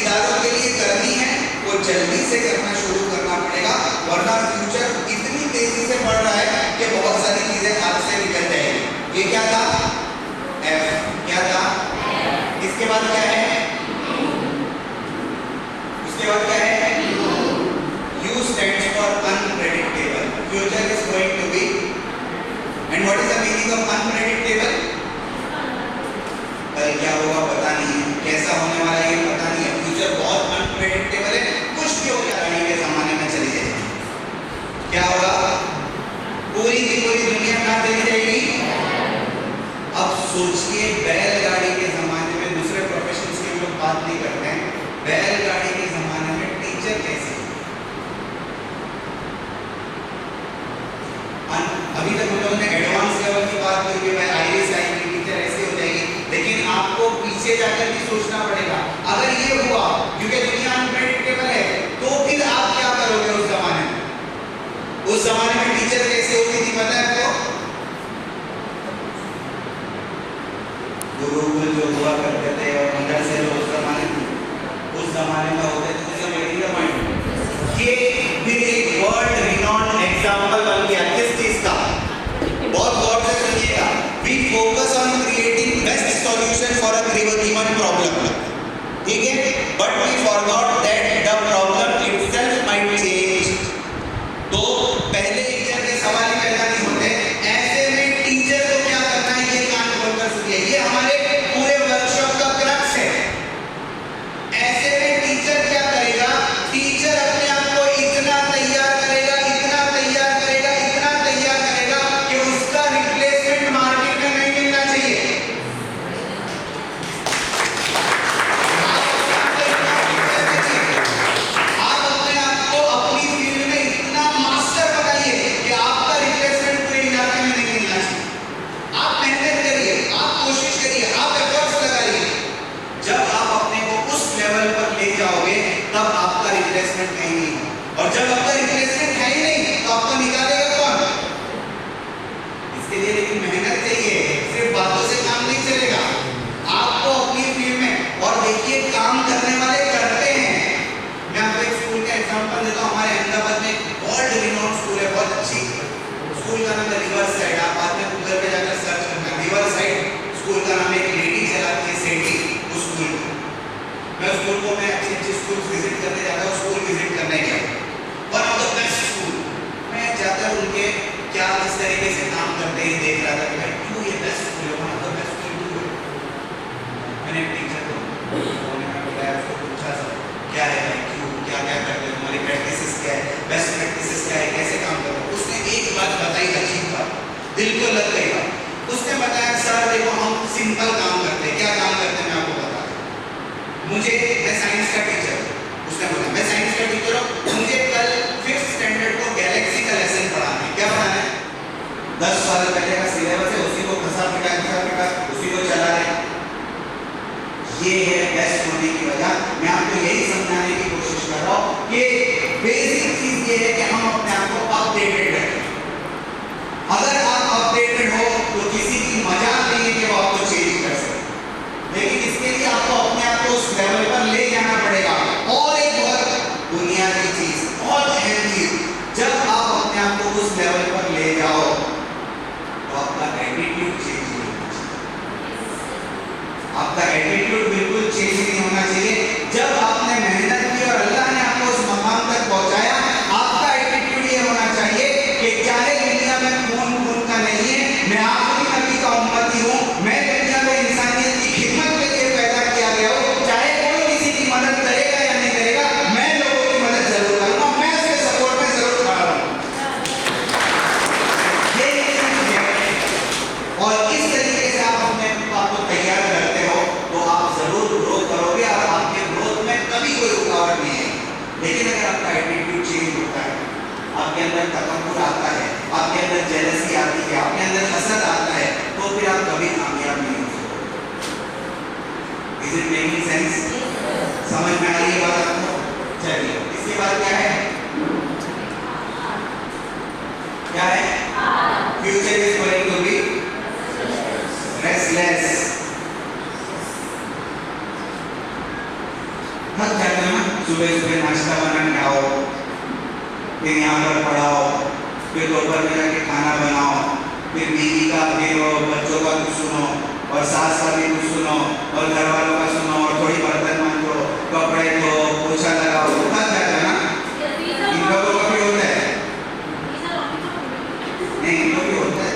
इदारों के लिए करनी है, वो जल्दी से करना शुरू करना पड़ेगा, वरना फ्यूचर इतनी तेजी से बढ़ रहा है कि बहुत सारी चीजें हाथ से निकल जाएंगी। ये क्या था? F। क्या था? इसके बाद क्या है? उसके बाद क्या है? U stands for unpredictable। Future is going to be, and what is the meaning of unpredictable? कल क्या होगा पता नहीं है, कैसा होने वाला है ये पता नहीं है। फ्यूचर बहुत अनप्रेडिक्टेबल है, कुछ भी हो गया आगे के जमाने में चली जाएगी। क्या होगा? पूरी की पूरी दुनिया कहाँ चली जाएगी? अब सोचिए, बैलगाड़ी के जमाने में, दूसरे प्रोफेशंस की हम लोग बात नहीं करते हैं, बैलगाड़ी के जमाने में टीचर कैसे? अभी तक हम लोगों ने एडवांस लेवल की बात की कि भाई आईएएस आएगी, टीचर ऐसे हो जाएगी, लेकिन आपको पीछे जाकर भी सोचना पड़ेगा। अगर ये हुआ, क्योंकि दुनिया अनप्रेडिक्टेबल है, तो फिर आप क्या करोगे उस जमाने में? उस जमाने में टीचर कैसे होती थी पता है आपको? गुरुकुल जो हुआ करते थे और मदरसे जो उस जमाने में होते थे, ये फिर even problem. ठीक है? But we forgot that the problem itself might change. तो पहले टीचर के सवाल ही पैदा नहीं होते, ऐसे में टीचर को क्या करना है ये कान खोलकर सुनिए, ये हमारे पूरे वर्कशॉप का क्रक्स है। ऐसे में टीचर क्या करेगा, टीचर अपने आप को इतना तैयार करेगा, इतना तैयार करेगा, इतना तैयार करेगा कि उसका रिप्लेसमेंट मार्केट में नहीं मिलना चाहिए। आप अपने आप को अपनी फील्ड में इतना मास्टर बनाइए कि आपका रिप्लेसमेंट पूरे इलाके में नहीं मिलना चाहिए। आप मेहनत करिए, आप कोशिश करिए, आप एफर्ट्स लगाइए। जब आप अपने को उस लेवल पर ले जाओगे तब आपका रिप्लेसमेंट कहीं नहीं होगा, और जब आपका रिप्लेसमेंट है ही नहीं तो आपको निकालेगा कौन? इसके लिए लेकिन मेहनत चाहिए, सिर्फ बातों से काम नहीं चलेगा। आपको अपनी फील्ड में, और देखिए काम करने वाले करते हैं। मैं आपको एक स्कूल का एग्जांपल देता हूँ। हमारे अहमदाबाद में वर्ल्ड रिनाउंड स्कूल है, बहुत अच्छी स्कूल का नाम है रिवर साइड। आप बाद में गूगल पे जाकर सर्च करना, रिवर साइड स्कूल का नाम है। एक लेडी चलाती है सेठी उस स्कूल को। मैं स्कूल को, मैं अच्छे स्कूल विजिट करने जाता हूँ, स्कूल विजिट करने गया, one of the best school. मैं जाकर उनके क्या किस तरीके से काम करते हैं देख रहा था कि भाई क्यों ये बेस्ट स्कूल है, one of the best school क्यों है। मैंने एक टीचर को बताया, उसको पूछा सर क्या है भाई, क्यों, क्या क्या करते हो, तुम्हारी प्रैक्टिसेस क्या है, बेस्ट प्रैक्टिसेस क्या है, कैसे काम करते हो। उसने एक बात बताई, अजीब बात, दिल को लग गई बात। उसने बताया सर देखो हम सिंपल काम करते हैं। क्या काम करते हैं मैं आपको बता दूं। मुझे, मैं साइंस का टीचर हूँ, उसने बोला मैं साइंस का टीचर हूँ, मुझे कल 5th स्टैंडर्ड को गैलेक्सी का लेसन पढ़ाना है। क्या पढ़ाना है? 10 साल पहले का सिलेबस है, उसी को घसा पिटा उसी को चला रहे। ये है बेस्ट होने की वजह। मैं आपको यही समझाने की कोशिश कर रहा हूँ कि बेसिक चीज ये है कि हम अपने आप को अपडेटेड रखें। अगर आप अपडेटेड हो तो किसी की मजाक नहीं है कि वो आपको चेंज कर सके, लेकिन इसके लिए आपको अपने आप को उस लेवल पर ले जाना पड़ेगा। और एक बहुत बुनियादी चीज, बहुत अहम चीज, जब आप अपने आप को उस लेवल पर ले जाओ तो आपका एटीट्यूड चेंज नहीं होना चाहिए। आपका एटीट्यूड बिल्कुल चेंज नहीं होना चाहिए। जब आपने मेहनत की और अल्लाह ने आपको उस मकाम तक पहुंचाया, आपका एटीट्यूड ये होना चाहिए कि चाहे दुनिया में खून का नहीं है, मैं आखिरी नबी का उम्मती हूँ, मैं दुनिया में इंसानियत की खिदमत के लिए पैदा किया गया हूँ। चाहे कोई किसी की मदद करेगा या नहीं करेगा, मैं लोगों की मदद जरूर करूँगा, मैं उसके सपोर्ट में जरूर खड़ा रहूँगा। और इस तरीके से आप अपने आप को तैयार करते हो तो आप जरूर ग्रोथ करोगे, और आपके ग्रोथ में कभी कोई रुकावट नहीं है। लेकिन अगर आपका एटीट्यूड चेंज होता है, आपके अंदर तकब्बुर आता है, आपके अंदर जेलसी आती है, आपके अंदर हसद आता है, तो फिर आप कभी कामयाब नहीं हो सकते। Is it making sense? समझ में आ रही है बात आपको? चलिए, इसके बाद क्या है? क्या है? Future is going to be restless. थक जाते हैं ना, सुबह सुबह नाश्ता बनाने आओ, फिर यहाँ पर पढ़ाओ, फिर दोपहर में जाके खाना बनाओ, फिर बीवी का, फिर बच्चों का कुछ सुनो, और सास का भी कुछ सुनो, और घर वालों का सुनो, और थोड़ी बर्तन मांजो, कपड़े धो, पोछा लगाओ। थक जाते हैं ना? इन लोगों का भी होता है? नहीं, इन लोग भी होता है।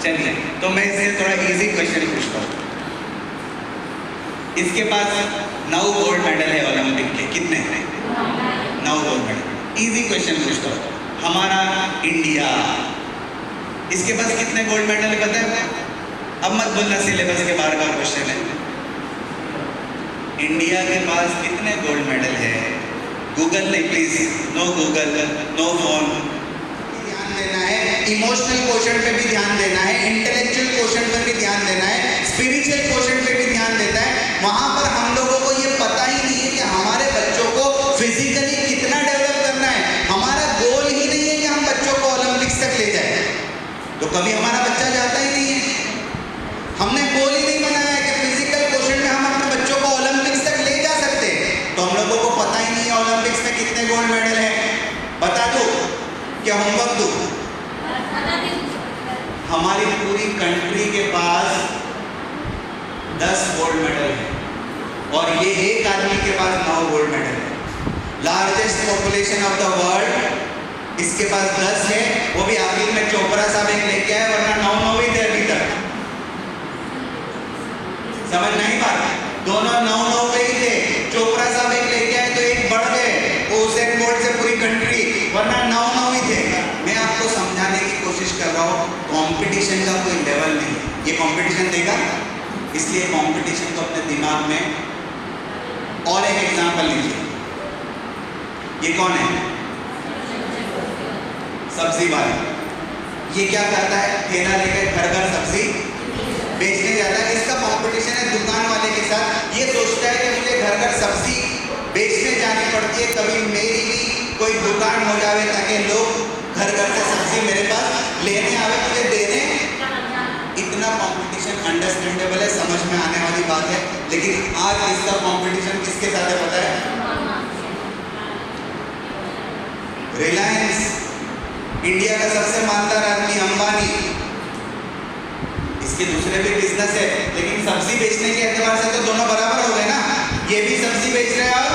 चलिए, तो मैं इससे थोड़ा इजी क्वेश्चन पूछता हूँ। इसके पास 9 गोल्ड मेडल है ओलंपिक के, कितने हैं? 9 गोल्ड मेडल। इजी क्वेश्चन पूछता हूँ, हमारा इंडिया, इसके पास कितने गोल्ड मेडल पता है? अब मत बोलना सिलेबस के बाहर का क्वेश्चन है। इंडिया के पास कितने गोल्ड मेडल है? गूगल नहीं please, no Google, no phone. ध्यान देना है, इमोशनल क्वेश्चन पे भी ध्यान देना है, इंटेलेक्चुअल क्वेश्चन पर भी ध्यान देना है, स्पिरिचुअल क्वेश्चन पे भी ध्यान देना है। वहां पर हम लोगों को ये पता ही नहीं है कि हमारे बच्चों को फिजिकली कितना डेवलप करना है। हमारा गोल ही नहीं है कि हम बच्चों को ओलंपिक्स तक ले जाए। तो तो कभी हमारा बच्चा जाता ही नहीं है। हमने गोल ही नहीं बनाया है कि फिजिकल क्वोशेंट में हम अपने बच्चों को ओलंपिक्स तक ले जा सकते हैं। तो हम लोगों को पता ही नहीं है ओलंपिक्स में कितने गोल्ड मेडल है। बता दो क्या होमवर्क दो? हमारी पूरी कंट्री के पास 10 गोल्ड मेडल है और ये एक आदमी के पास 9 गोल्ड मेडल है। Largest population of the world, इसके पास 10 है, वो भी आखिर में चोपड़ा साहब एक लेके आए, वरना 9 ही थे अभी तक। समझ नहीं बात? दोनों 9 पे ही थे। चोपड़ा साहब एक लेके आए तो एक बढ़ गए, वो उसेन बोल्ट से पूरी कंट्री, वरना 9 ही थे। मैं आपको समझाने की कोशिश कर रहा हूँ, कंपटीशन का कोई लेवल नहीं। ये कंपटीशन देगा, इसलिए कंपटीशन को अपने दिमाग में। और एक एग्जांपल लीजिए, ये कौन है? सब्जी वाला। ये क्या करता है? ठेला लेकर घर घर सब्जी बेचने जाता है। इसका कंपटीशन है दुकान वाले के साथ। ये सोचता है कि मुझे घर घर सब्जी बेचने जानी पड़ती है, कभी मेरी भी कोई दुकान हो जाए ताकि लोग घर घर से सब्जी मेरे पास लेने आवे, मुझे देने। इतना कंपटीशन अंडरस्टैंडेबल है, समझ में आने वाली बात है। लेकिन आज इसका कंपटीशन किसके साथ है पता है? रिलायंस, इंडिया का सबसे मालदार आदमी अंबानी, इसके दूसरे भी बिजनेस है, लेकिन सब्जी बेचने के एतबार से तो दोनों बराबर हो गए ना। ये भी सब्जी बेच रहे हैं और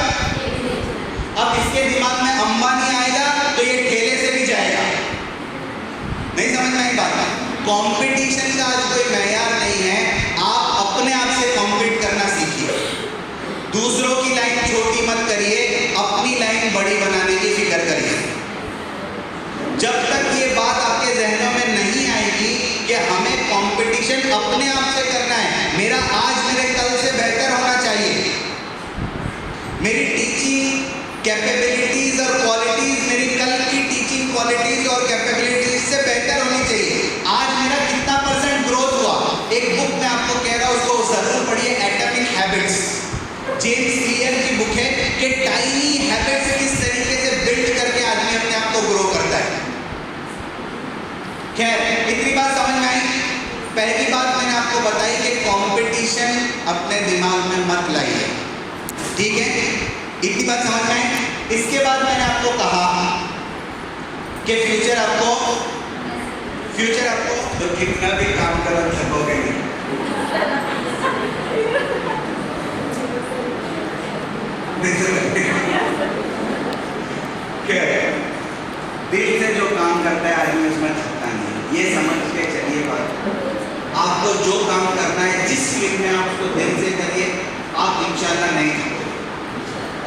अब इसके दिमाग में अंबानी आएगा तो ये ठेले से भी जाएगा। नहीं समझ में आई बात? कंपटीशन का आज कोई मेयार नहीं है। आप अपने आप से कॉम्पीट करना सीखिए। दूसरों की लाइन छोटी मत करिए, अपनी लाइन बड़ी बनाने की फिक्र करिए। जब तक ये बात आपके जहनों में नहीं आएगी कि हमें कंपटीशन अपने आप से करना है, मेरा आज मेरे कल से बेहतर होना चाहिए, मेरी टीचिंग कैपेबिलिटीज और क्वालिटीज मेरी कल की टीचिंग क्वालिटीज और कैपेबिलिटीज से बेहतर होनी चाहिए। आज मेरा कितना % ग्रोथ हुआ? एक बुक मैं आपको कह रहा हूं, उसको जरूर पढ़िए, एटॉमिक हैबिट्स। जेम्स क्लियर की बुक है कि टाइनी हैबिट्स किस तरीके से बिल्ड करके आदमी अपने आप को ग्रो करता है। खैर, इतनी बात समझ में आई। पहली बात मैंने आपको बताई कि कंपटीशन अपने दिमाग में मत लाइए, ठीक है? इतनी बात समझ में आई। इसके बाद मैंने आपको कहा कि फ्यूचर आपको तो कितना भी काम करो थकोगे नहीं। दिल से जो काम करता है आदमी उसमें थकता नहीं, ये समझ के चलिए बात। आपको जो काम करना है, जिस फील्ड में आप उसको दिल से करिए, आप इंशाल्लाह नहीं थकोगे।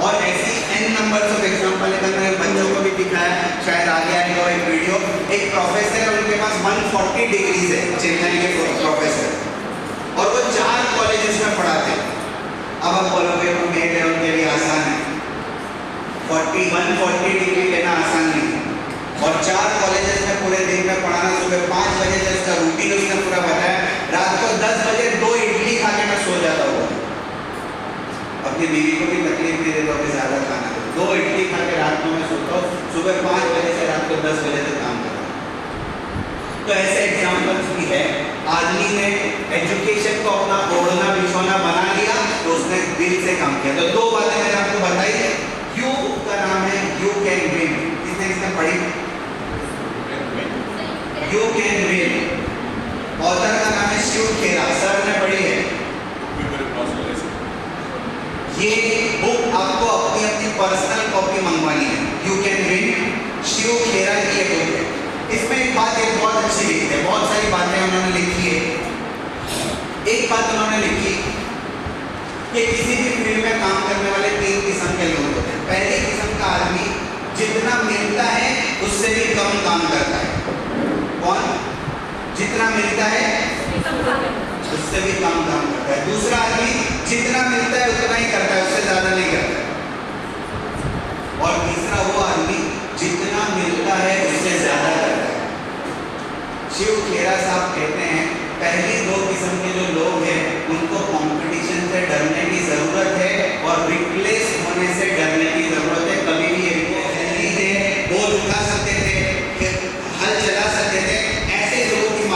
और ऐसी n नंबर्स ऑफ एग्जांपल है। मैंने बच्चों को भी दिखाया, शायद आगे आएगा एक वीडियो। एक प्रोफेसर है, उनके पास 140 डिग्रीज है, चेन्नई के प्रोफेसर, और वो 4 कॉलेजेस में पढ़ाते हैं। अब आप बोलोगे वो मेल है, उनके लिए आसान है। 140 डिग्री लेना आसान नहीं है, और 4 कॉलेजेस में पूरे दिन में पढ़ाना। सुबह 5 बजे से उसका रूटीन उसने पूरा बताया, रात को 10 बजे 2 इडली खा के मैं सो जाता हूँ। अपनी बीवी को भी तकलीफ नहीं देता कि ज़्यादा खाना दो। 2 इडली खा के रात में मैं सोता हूँ, सुबह 5 बजे से रात को 10 बजे तक काम करता हूँ। तो ऐसे एग्जाम्पल्स भी है। आदमी ने एजुकेशन को अपना ओढ़ना बिछोना बना लिया तो उसने दिल से काम किया। तो 2 बातें मैंने आपको बताई। यू का नाम है यू कैन विन। किसने पढ़ी? You can win. ऑथर का नाम है शिव खेरा, सर ने पढ़ी है। ये बुक आपको अपनी अपनी पर्सनल कॉपी मंगवानी है। यू कैन विन, शिव खेरा की ये बुक है। इसमें एक बात एक बहुत अच्छी लिखी है, बहुत सारी बातें उन्होंने लिखी है। एक बात उन्होंने लिखी कि किसी भी फील्ड में काम करने वाले 3 किस्म के लोग होते हैं। पहली किस्म का आदमी जितना मिलता है उससे भी कम काम करता है। कौन? जितना मिलता है उससे भी कम काम करता है। दूसरा आदमी जितना मिलता है उतना ही करता है, उससे ज्यादा नहीं करता है। और तीसरा वो आदमी जितना मिलता है उससे ज्यादा करता है। शिव खेरा साहब कहते हैं पहली 2 किस्म के जो लोग हैं उनको कंपटीशन से डरने की जरूरत है और रिप्लेस होने से डरने की जरूरत है। कभी भी हेल्दी थे, बोझ उठा सकते थे, हल चला सकते थे, ऐसे लोगों की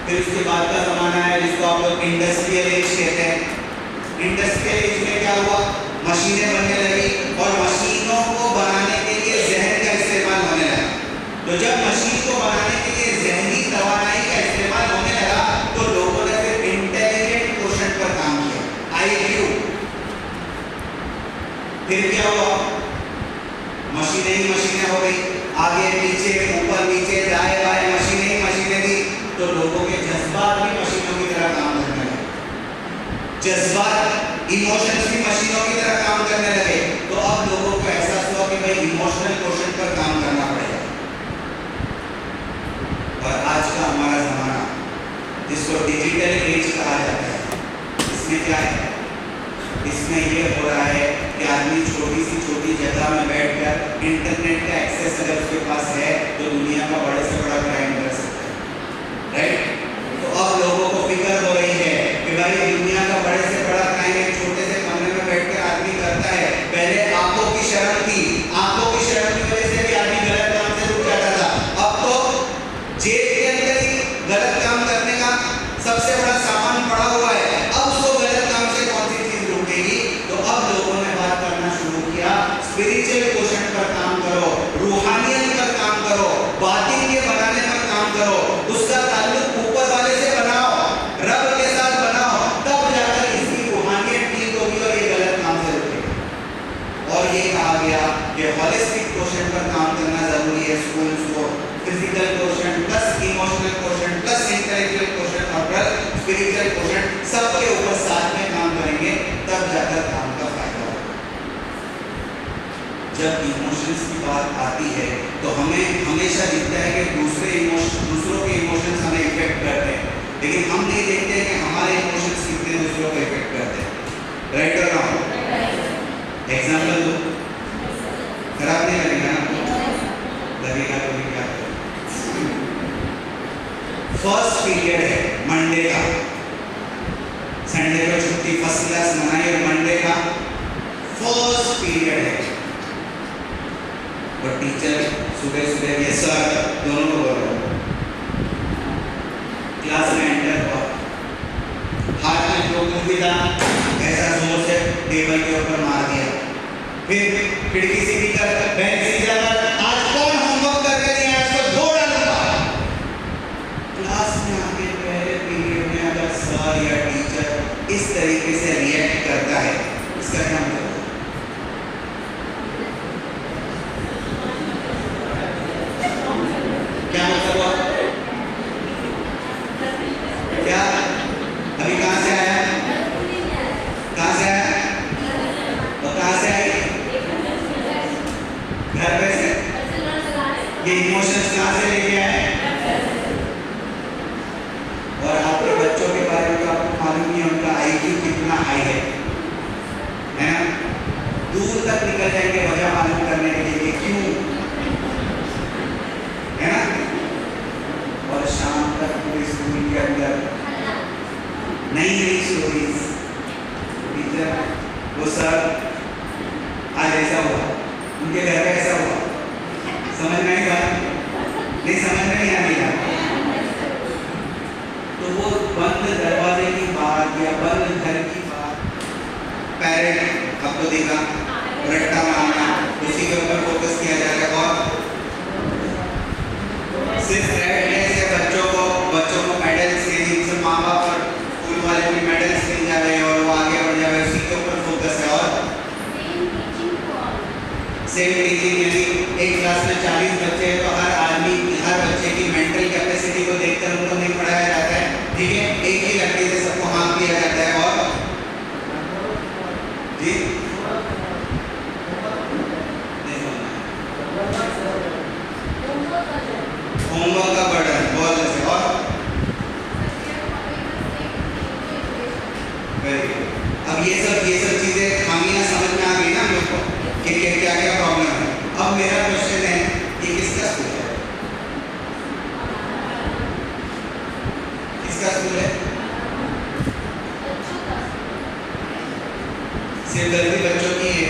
फिर उसके बाद का जमाना है जिसको आप लोग इंडस्ट्रियल एज कहते हैं। इंडस्ट्रियल एज में क्या हुआ, मशीनें बनने लगी और मशीनों को बनाने के लिए जहन का इस्तेमाल होने लगा। तो जब मशीन को बनाने के लिए जहनी तवानाई का इस्तेमाल होने लगा तो लोगों ने फिर इंटेलिजेंट क्वोशंट पर काम किया, IQ। फिर क्या हुआ, मशीनें ही मशीनें हो गई, आगे पीछे ऊपर नीचे दाएं बाएं मशीनें ही मशीनें थी, तो लोगों के जज्बात भी मशीनों की तरह काम करने लगे। जज्बात, इमोशंस भी मशीनों की तरह काम करने लगे। तो अब लोगों को एहसास हुआ कि भाई इमोशनल क्वोशंट पर काम करना पड़ेगा। और आज का हमारा जमाना जिसको डिजिटल एज कहा जाता है, इसमें क्या है, इसमें ये हो रहा है कि आदमी छोटी जगह में बैठकर इंटरनेट का एक्सेस अगर उसके पास है तो दुनिया का बड़े से बड़ा क्राइम कर सकता है, राइट। तो अब लोगों को फिक्र हो रही है कि भाई दुनिया का बड़े से बड़ा क्राइम एक छोटे से कमरे में बैठकर आदमी करता है। पहले आंखों की शर्म थी, आंखों की शर्म की वजह से भी आदमी गलत काम से रुक जाता था। अब तो जेब के अंदर ही गलत काम करने का सबसे बड़ा सामान पड़ा हुआ है, अब उसको गलत काम से कौन सी चीज रोकेगी। तो अब लोगों ने बात करना शुरू किया, स्पिरिचुअल क्वोशंट पर काम करो, रूहानियत पर काम करो, बातिन के बनाने पर काम करो, उसका ताल्लुक ऊपर वाले से बनाओ, रब के साथ बनाओ, तब जाकर इसकी रूहानियत ठीक होगी और ये गलत काम से रुकेगा। और ये कहा गया कि होलिस्टिक क्वोशंट पर काम करना जरूरी है स्कूल्स को, physical quotient plus emotional quotient plus intellectual quotient और प्लस स्पिरिचुअल क्वोशंट सबके ऊपर साथ में काम करेंगे, तब जाकर काम का फायदा होगा। जब इमोशंस की बात आती है तो हमें हमेशा दिखता है कि दूसरों के इमोशंस हमें इफेक्ट करते हैं, लेकिन हम नहीं देखते कि हमारे इमोशंस कितने दूसरों को इफेक्ट करते हैं, राइट और रॉन्ग। एग्जाम्पल दो, खराब नहीं लगेगा ना, लगेगा तो भी क्या करें। फर्स्ट पीरियड है मंडे का, संडे को छुट्टी फर्स्ट क्लास मनाई और मंडे का फर्स्ट पीरियड है। और टीचर सुबह सुबह यस सर दोनों को बोल रहा है, क्लास में एंटर हुआ, हाथ में जो कुछ भी था ऐसा जोर से टेबल के ऊपर मार दिया, फिर खिड़की सीधी कर बेंच सीधा कर, आज कौन होमवर्क करके नहीं आया उसको धो डालूंगा। क्लास में आके पहले पीरियड में अगर सर या टीचर इस तरीके से रिएक्ट करता है, इसका क्या मतलब है? क्या मतलब हुआ? क्या अभी कहां से आया, कहां से आया और कहां से आई, घर पे से। ये इमोशंस कहां से लेके आए? और आपके बच्चों के बारे में तो आपको मालूम नहीं है उनका IQ कितना हाई है ना, दूर तक निकल जाएंगे वजह मालूम करने के लिए क्यों, है ना। और शाम तक पूरे स्कूल के अंदर नई नई स्टोरीज, टीचर वो सर आज ऐसा हुआ, उनके घर में ऐसा हुआ, समझ में आई बात? नहीं समझ में नहीं आ रही। तो वो बंद दरवाजे की बात या बंद घर की बात, पेरेंट आपको देखा रट्टा मारना, उसी के ऊपर फोकस किया जा रहा है और सिर्फ रेडनेस है बच्चों को मेडल्स के लिए से माँ बाप और स्कूल वाले भी मेडल्स मिल जा रहे हैं और वो आगे बढ़ जा रहे हैं, उसी के ऊपर फोकस है। और सेम टीचिंग यानी एक क्लास में 40 बच्चे हैं तो हर बच्चे की मेंटल कैपेसिटी को देखकर उनको नहीं पढ़ाया जाता है, ठीक है, एक ही लड़के से सबको मार्क दिया जाता है। और जी होमवर्क का बर्डन बहुत अच्छे। और अब ये सब चीजें खामियां समझ में आ गई ना हम लोग को कि क्या क्या प्रॉब्लम है। अब मेरा क्वेश्चन है, ये किसका स्कूल है, किसका स्कूल है? सिर्फ गलती बच्चों की है।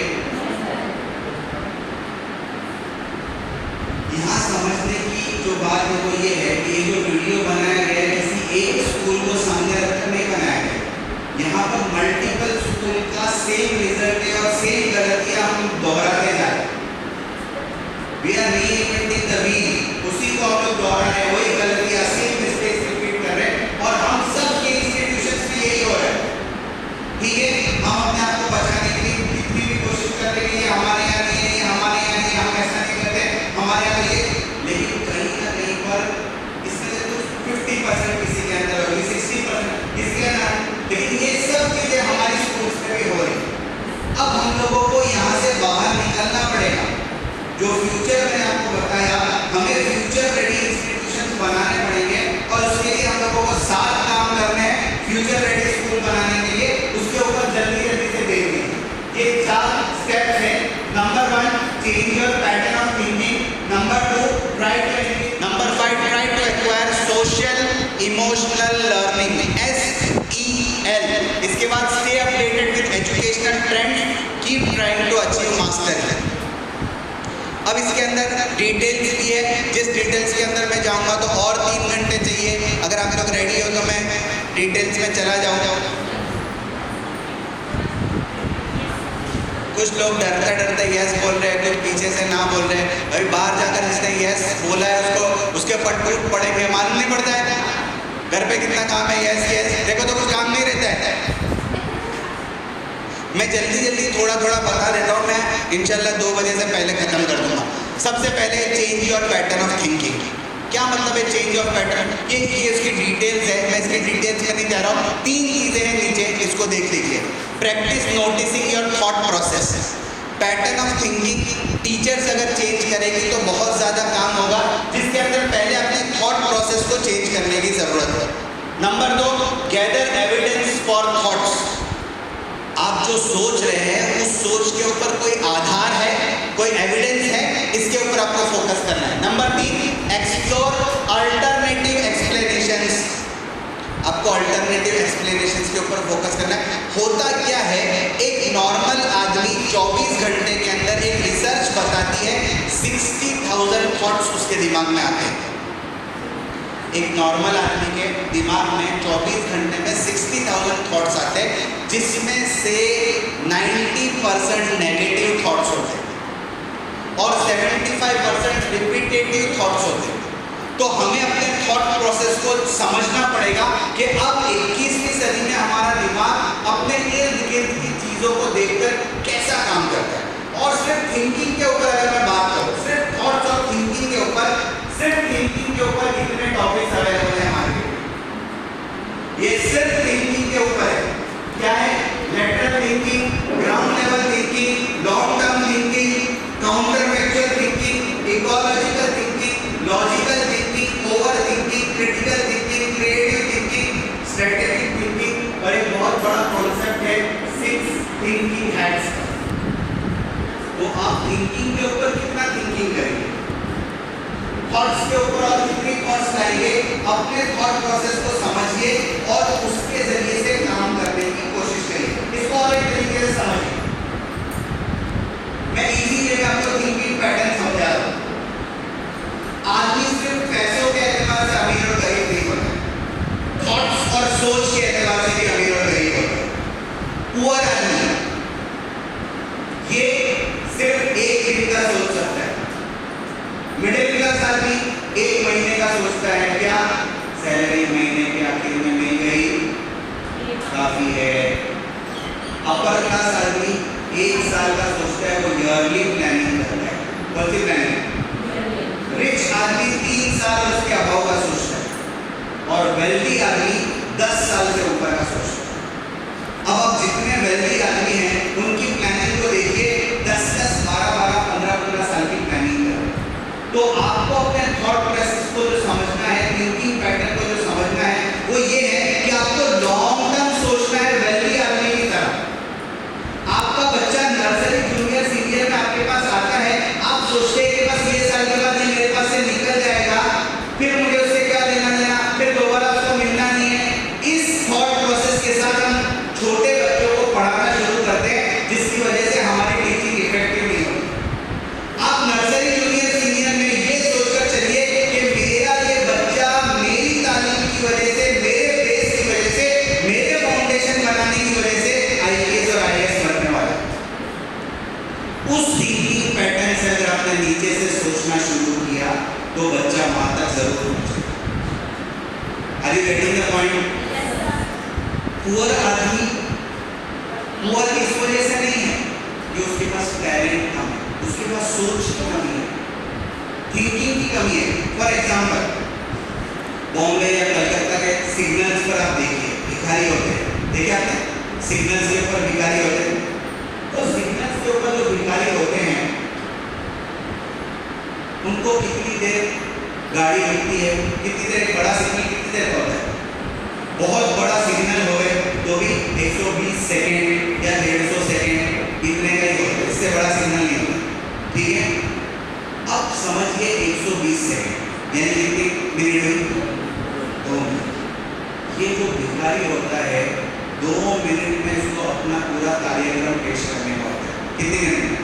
यहाँ समझने की जो बात है वो ये है कि ये जो वीडियो बनाया गया है किसी एक स्कूल को सामने रखकर नहीं बनाया गया। यहाँ पर मल्टीपल स्कूल का सेम रिजल्ट है और सेम गलतियाँ हम दोहराते जा रहे हैं। We are reinventing the wheel, उसी को हम लोग दोहरा रहे हैं, वही गलतियाँ सेम मिस्टेक्स रिपीट कर रहे हैं और हम सब के इंस्टीट्यूशंस में यही हो रहा है। ठीक है, हम अपने आप को बचाने के लिए कितनी भी कोशिश कर रहे हैं, हमारे यहाँ नहीं है, हमारे यहाँ नहीं, हम ऐसा नहीं करते, हमारे यहाँ ये, लेकिन कहीं ना कहीं पर इसमें से कुछ 50% किसी के अंदर होगी, 60% किसी के अंदर, लेकिन ये सब चीजें हमारी स्कूल्स में भी हो रही है। अब हम लोगों को यहाँ से बाहर निकलना पड़ेगा। जो फ्यूचर मैंने आपको बताया, हमें फ्यूचर रेडी इंस्टीट्यूशंस बनाने पड़ेंगे और उसके लिए हम लोगों को 7 काम करने हैं फ्यूचर रेडी स्कूल बनाने के लिए। उसके ऊपर जल्दी जल्दी से देखिए, ये 4 स्टेप है। Number 1, change your pattern of thinking. Number 2, try to number 5, try to acquire social emotional learning, SEL। इसके बाद stay updated with educational trends, keep trying to achieve mastery. अब इसके अंदर डिटेल्स भी है, जिस डिटेल्स के अंदर मैं जाऊंगा तो और 3 घंटे चाहिए। अगर आप लोग रेडी हो तो मैं डिटेल्स में चला जाऊंगा। कुछ लोग डरते डरते यस बोल रहे हैं, कुछ पीछे से ना बोल रहे हैं। अभी बाहर जाकर जिसने यस बोला है उसके ऊपर टूट पड़ेंगे, मालूम नहीं पड़ता है घर पे कितना काम है। यस यस देखो तो कुछ काम नहीं रहता है। मैं जल्दी जल्दी थोड़ा थोड़ा बता देता हूँ, मैं इंशाल्लाह 2 बजे से पहले खत्म कर दूंगा। सबसे पहले change your pattern of thinking. क्या मतलब है चेंज योर पैटर्न? ये इसकी डिटेल्स है, मैं इसकी डिटेल्स में नहीं जा रहा हूँ। 3 चीज़ें हैं नीचे, इसको देख लीजिए। Practice noticing your thought process, pattern of thinking. Teachers अगर चेंज करेगी तो बहुत ज़्यादा काम होगा, जिसके अंदर पहले अपने थॉट प्रोसेस को चेंज करने की ज़रूरत है। Number 2, gather evidence for thoughts. आप जो सोच रहे हैं उस सोच के ऊपर कोई आधार है, कोई एविडेंस है, इसके ऊपर आपको फोकस करना है। Number 3, explore alternative explanations. आपको अल्टरनेटिव एक्सप्लेनेशंस के ऊपर फोकस करना है। होता क्या है, एक नॉर्मल आदमी 24 घंटे के अंदर, एक रिसर्च बताती है 60,000 थॉट्स उसके दिमाग में आते हैं। एक नॉर्मल आदमी के दिमाग में 24 घंटे में 60,000 थॉट्स आते हैं, जिसमें से 90% नेगेटिव थॉट्स होते हैं और 75% रिपीटेटिव थॉट्स होते हैं। तो हमें अपने थॉट प्रोसेस को समझना पड़ेगा कि अब 21वीं सदी में हमारा दिमाग अपने इर्द गिर्द की चीज़ों को देखकर कैसा काम करता है। और सिर्फ थिंकिंग के ऊपर अगर मैं बात करूँ, सिर्फ थॉट्स और थिंकिंग के ऊपर, सिर्फ थिंकिंग के ऊपर कितने टॉपिक्स अवेलेबल हैं हमारे लिए? ये सिर्फ थिंकिंग के ऊपर है। क्या है? Lateral thinking, ground level thinking, long term thinking, counter factual thinking, ecological thinking, logical thinking, over thinking, critical thinking, creative thinking, strategic thinking, और एक बहुत बड़ा कॉन्सेप्ट है 6 थिंकिंग हैट्स। तो आप थिंकिंग के ऊपर कितना थिंकिंग करेंगे, थॉट्स के ऊपर और कितनी थॉट्स लाएंगे, अपने थॉट प्रोसेस को समझिए और उसके जरिए से काम करने की कोशिश करिए। इसको और एक तरीके से समझिए। मैं इजी वे में आपको थिंकिंग पैटर्न समझा रहा हूँ। आदमी सिर्फ पैसों के एतबार से अमीर और गरीब नहीं होता, थॉट्स और सोच के एतबार से भी अमीर और गरीब होता है। पुअर आदमी ये सिर्फ 1 दिन का सोच सकता है। मिडिल क्लास आदमी 1 महीने का सोचता है, क्या सैलरी महीने के आखिर में मिल गई, काफी है। अपर क्लास आदमी 1 साल का सोचता है, वो ईयरली प्लानिंग करता है। कौन सी प्लानिंग? रिच आदमी 3 साल उसके अभाव का सोचता है और वेल्दी आदमी 10 साल से ऊपर का सोचता है। अब आप जितने वेल्दी आदमी हैं उनकी प्लानिंग को देखिए, 10-10, 12-12, 15-15 साल की प्लानिंग करें। तो आपको अपने थॉट प्रोसेस को जो समझना है, थिंकिंग पैटर्न को जो समझना है, वो ये है कि आपको लॉन्ग टर्म सोचना है वेल्दी आदमी की तरह। आपका बच्चा नर्सरी, जूनियर, सीनियर में आपके पास आता है, आप सोचते हैं कि बस ये साल के बाद मेरे पास से निकल जाएगा, फिर मुझे उससे क्या लेना देना, फिर दोबारा उसको मिलना नहीं है। इस थॉट प्रोसेस के साथ हम छोटे बच्चों को पढ़ाना शुरू करते हैं, जिसके are you getting the point? Poor आदमी पुअर इस वजह से नहीं है कि उसके पास टैलेंट कम है, उसके पास सोच की कमी है, थिंकिंग की कमी है। फॉर एग्जाम्पल, बॉम्बे या कलकत्ता के सिग्नल्स पर आप देखिए भिखारी होते हैं, देखिए आपने सिग्नल्स के ऊपर भिखारी होते हैं। तो सिग्नल्स के ऊपर जो भिखारी होते हैं उनको कितनी देर गाड़ी रुकती है, कितनी देर बड़ा सिग्नल कितनी देर का होता है? बहुत बड़ा सिग्नल हो तो भी 120 सेकेंड या 150 सेकेंड इतने का ही होता है, इससे बड़ा सिग्नल नहीं होता, ठीक है। अब समझिए 120 सेकेंड यानी कितनी मिनट हुई? 2 मिनट। ये जो भिखारी होता है 2 मिनट में उसको अपना पूरा कार्यक्रम पेश करने का होता है। कितने मिनट?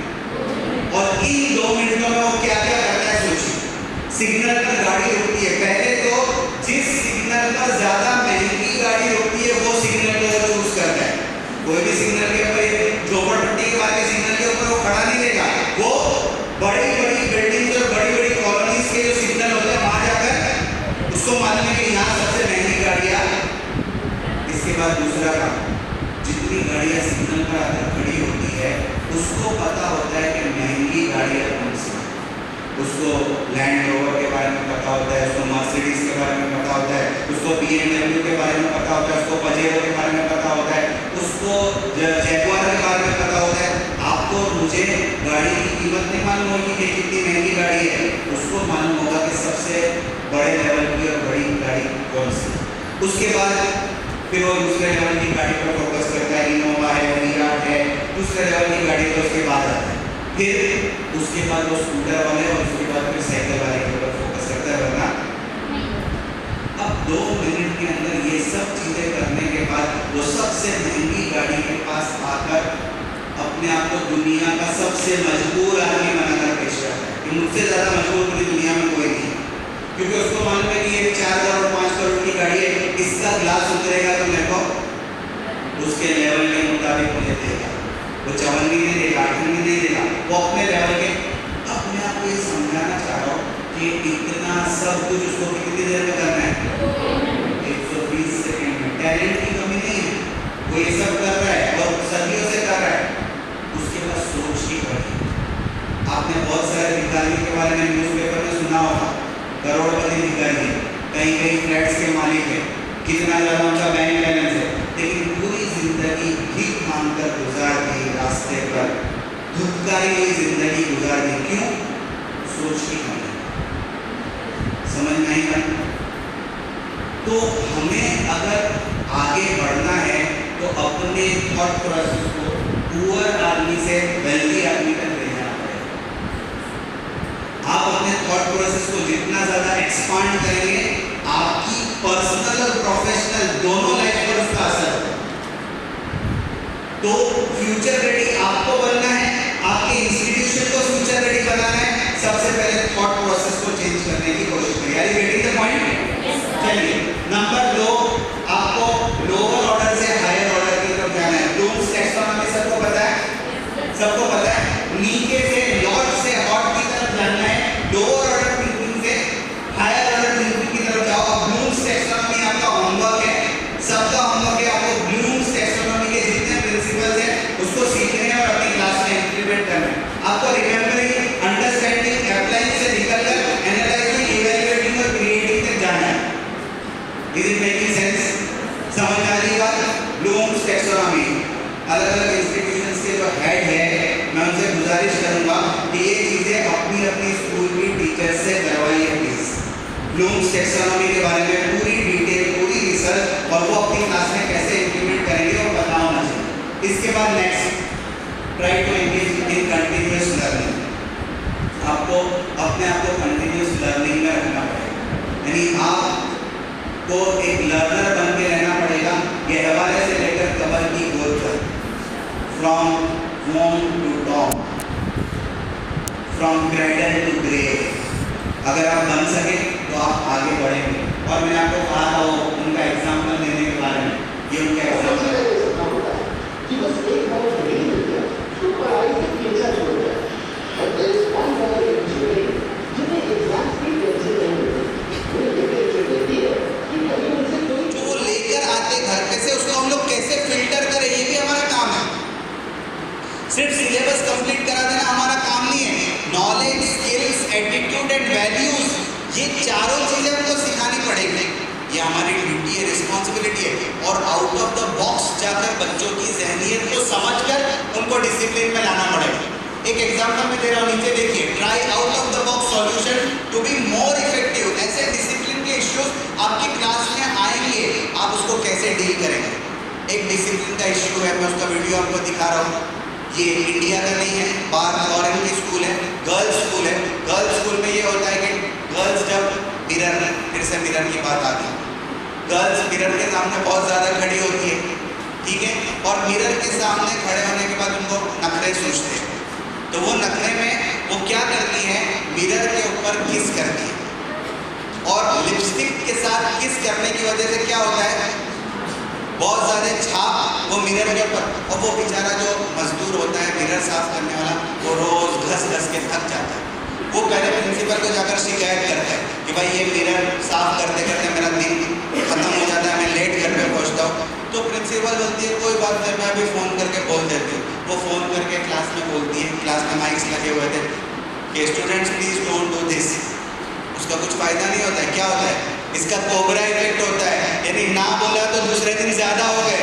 और इन 2 मिनटों में वो क्या क्या करता है सोचिए। सिग्नल पर गाड़ी रुकती है, पहले तो जिस सिग्नल पर ज्यादा महंगी गाड़ी रुकती है वो सिग्नल को चूज करता है। कोई भी सिग्नल के ऊपर झोपड़पट्टी के बाद के सिग्नल के ऊपर वो खड़ा नहीं रहेगा, वो बड़ी बड़ी बिल्डिंग्स और बड़ी बड़ी कॉलोनीज के जो सिग्नल होते हैं वहां जाकर उसको मालूम है कि यहाँ सबसे महंगी गाड़ियाँ। इसके बाद दूसरा काम, जितनी गाड़ियाँ सिग्नल पर आकर खड़ी होती है उसको पता होता है कि महंगी गाड़ियाँ कौन सी, उसको लैंड रोवर के बारे में पता होता है, उसको मर्सिडीज के बारे में पता होता है, उसको BMW के बारे में पता होता है, उसको पजेरो के बारे में पता होता है, उसको जैगुआर के बारे में पता होता है। आपको मुझे गाड़ी की कीमत नहीं मालूम होगी कि कितनी महंगी गाड़ी है, उसको मालूम होगा कि सबसे बड़े लेवल की और बड़ी गाड़ी कौन सी। उसके बाद फिर वो दूसरे लेवल की गाड़ी पर फोकस करता है, इनोवा है, विराट है, दूसरे लेवल की गाड़ी तो उसके बाद आता है। फिर उसके बाद वो स्कूटर वाले और उसके बाद फिर साइकिल वाले के ऊपर फोकस करता है, वरना अब 2 मिनट के अंदर ये सब चीजें करने के बाद वो सबसे महंगी गाड़ी के पास आकर अपने आप को दुनिया का सबसे मजबूर आदमी बनाकर पेश करता है कि मुझसे ज्यादा मजबूर पूरी दुनिया में कोई नहीं, क्योंकि उसको मालूम है कि ये 4 करोड़ 5 करोड़ की गाड़ी है, इसका ग्लास उतरेगा तो मेरे को उसके लेवल के मुताबिक मुझे देगा, वो 54 नहीं देगा, 8 नहीं देगा, वो अपने लेवल के। अब मैं आपको ये समझाना चाह रहा हूँ कि इतना सब कुछ उसको कितनी देर में करना है? 120 सेकेंड में। टैलेंट की कमी नहीं है, वो ये सब कर रहा है और सदियों से कर रहा है, उसके पास सोच की कमी। आपने बहुत सारे भिखारियों के बारे में न्यूज़पेपर में सुना होगा, करोड़पति भिखारी है, कहीं कहीं फ्लैट्स के मालिक है, कितना ज़्यादा उनका बैंक बैलेंस है, लेकिन पूरी जिंदगी भीख मांगकर गुजार दी, रास्ते पर धुतकारी हुई जिंदगी गुजार दी। क्यों? सोच की कमी। समझ नहीं आई? तो हमें अगर आगे बढ़ना है तो अपने थॉट प्रोसेस को पुअर आदमी से वेल्दी आदमी तक ले जाना पड़ेगा। आप अपने थॉट प्रोसेस को जितना ज्यादा एक्सपांड करेंगे आपकी पर्सनल और प्रोफेशनल दोनों लाइफ पर उसका असर होगा। तो फ्यूचर रेडी आपको बनना है, आपके इंस्टीट्यूशन को फ्यूचर रेडी बनाना है, सबसे पहले थॉट प्रोसेस को चेंज करने की कोशिश करिए। Are you getting the point? चलिए, नंबर 2, आपको लोअर ऑर्डर से हायर ऑर्डर की तरफ जाना है। ब्लूम्स टैक्सोनॉमी सबको पता है? सबको पता है। नीचे से लॉर्ड से हॉट की तरफ जाना है, लोअर ऑर्डर थिंकिंग से हायर ऑर्डर थिंकिंग की तरफ जाओ। अब ब्लूम्स टैक्सोनॉमी आपका होमवर्क है, सबका होमवर्क है, आपको ब्लूम्स टैक्सोनॉमी के जितने प्रिंसिपल्स हैं उसको सीखने हैं और अपनी क्लास में इंप्लीमेंट करना है। आपको रिमेंबरिंग, अंडरस्टैंडिंग, अप्लाइंग से निकलकर एनालाइजिंग, इवैल्यूएटिंग और क्रिएटिंग तक जाना है। Is it making sense? समझ में आ रही बात? ब्लूम्स टैक्सोनॉमी अलग अलग इंस्टीट्यूशंस के जो हेड है मैं उनसे गुजारिश करूंगा कि ये चीजें अपनी अपनी स्कूल की टीचर्स से करवाइए प्लीज। ब्लूम्स टैक्सोनॉमी के बारे में पूरी डिटेल, पूरी रिसर्च और वो अपनी क्लास में कैसे इंप्लीमेंट करेंगे वो पता होना चाहिए। इसके बाद next, try to engage in continuous learning. आपको अपने आप को कंटिन्यूअस लर्निंग में रखना पड़ेगा, यानी आपको एक लर्नर बन के रहना पड़ेगा। ये हवाले से लेकर कबर की गोद तक, from womb to tomb, from cradle to grave. अगर आप बन सके तो आप आगे बढ़ेंगे। और मैंने आपको कहा था वो उनका एग्जाम्पल देने के बारे में, ये उनका एग्जाम्पल है। जिन्हें एग्जाम की टेंशन नहीं होती, उन्हें ये टेंशन रहती है कि कहीं उनसे आपकी क्लास में आएंगे, आप उसको कैसे डील करेंगे। एक डिसिप्लिन का इश्यू है, मैं उसका वीडियो आपको दिखा रहा हूँ। ये इंडिया का नहीं है, बाहर फॉरेन की स्कूल है, गर्ल्स स्कूल है। गर्ल्स स्कूल में ये होता है कि गर्ल्स जब मिरर, फिर से मिरर की बात आ गई, गर्ल्स मिरर के सामने बहुत ज़्यादा खड़ी होती है, ठीक है, और मिरर के सामने खड़े होने के बाद उनको नखरे सूझते हैं, तो वो नखरे में वो क्या करती है, मिरर के ऊपर किस करती है, और लिपस्टिक के साथ किस करने की वजह से क्या होता है, बहुत ज़्यादा छाप वो मिरर के ऊपर, और वो बेचारा जो मजदूर होता है मिरर साफ करने वाला, वो रोज घस घस के थक जाता है। वो पहले प्रिंसिपल को जाकर शिकायत करता है कि भाई ये मिरर साफ करते करते मेरा दिन खत्म हो जाता है, मैं लेट घर पे पहुंचता हूँ। तो प्रिंसिपल बोलती है कोई बात नहीं, मैं अभी फ़ोन करके बोल देती हूँ। वो फ़ोन करके क्लास में बोलती है, क्लास में माइक्स लगे हुए थे कि students please don't do this. उसका कुछ फ़ायदा नहीं होता है, क्या होता है, इसका कोबरा इफेक्ट होता है, यानी ना बोला तो दूसरे दिन ज़्यादा हो गए।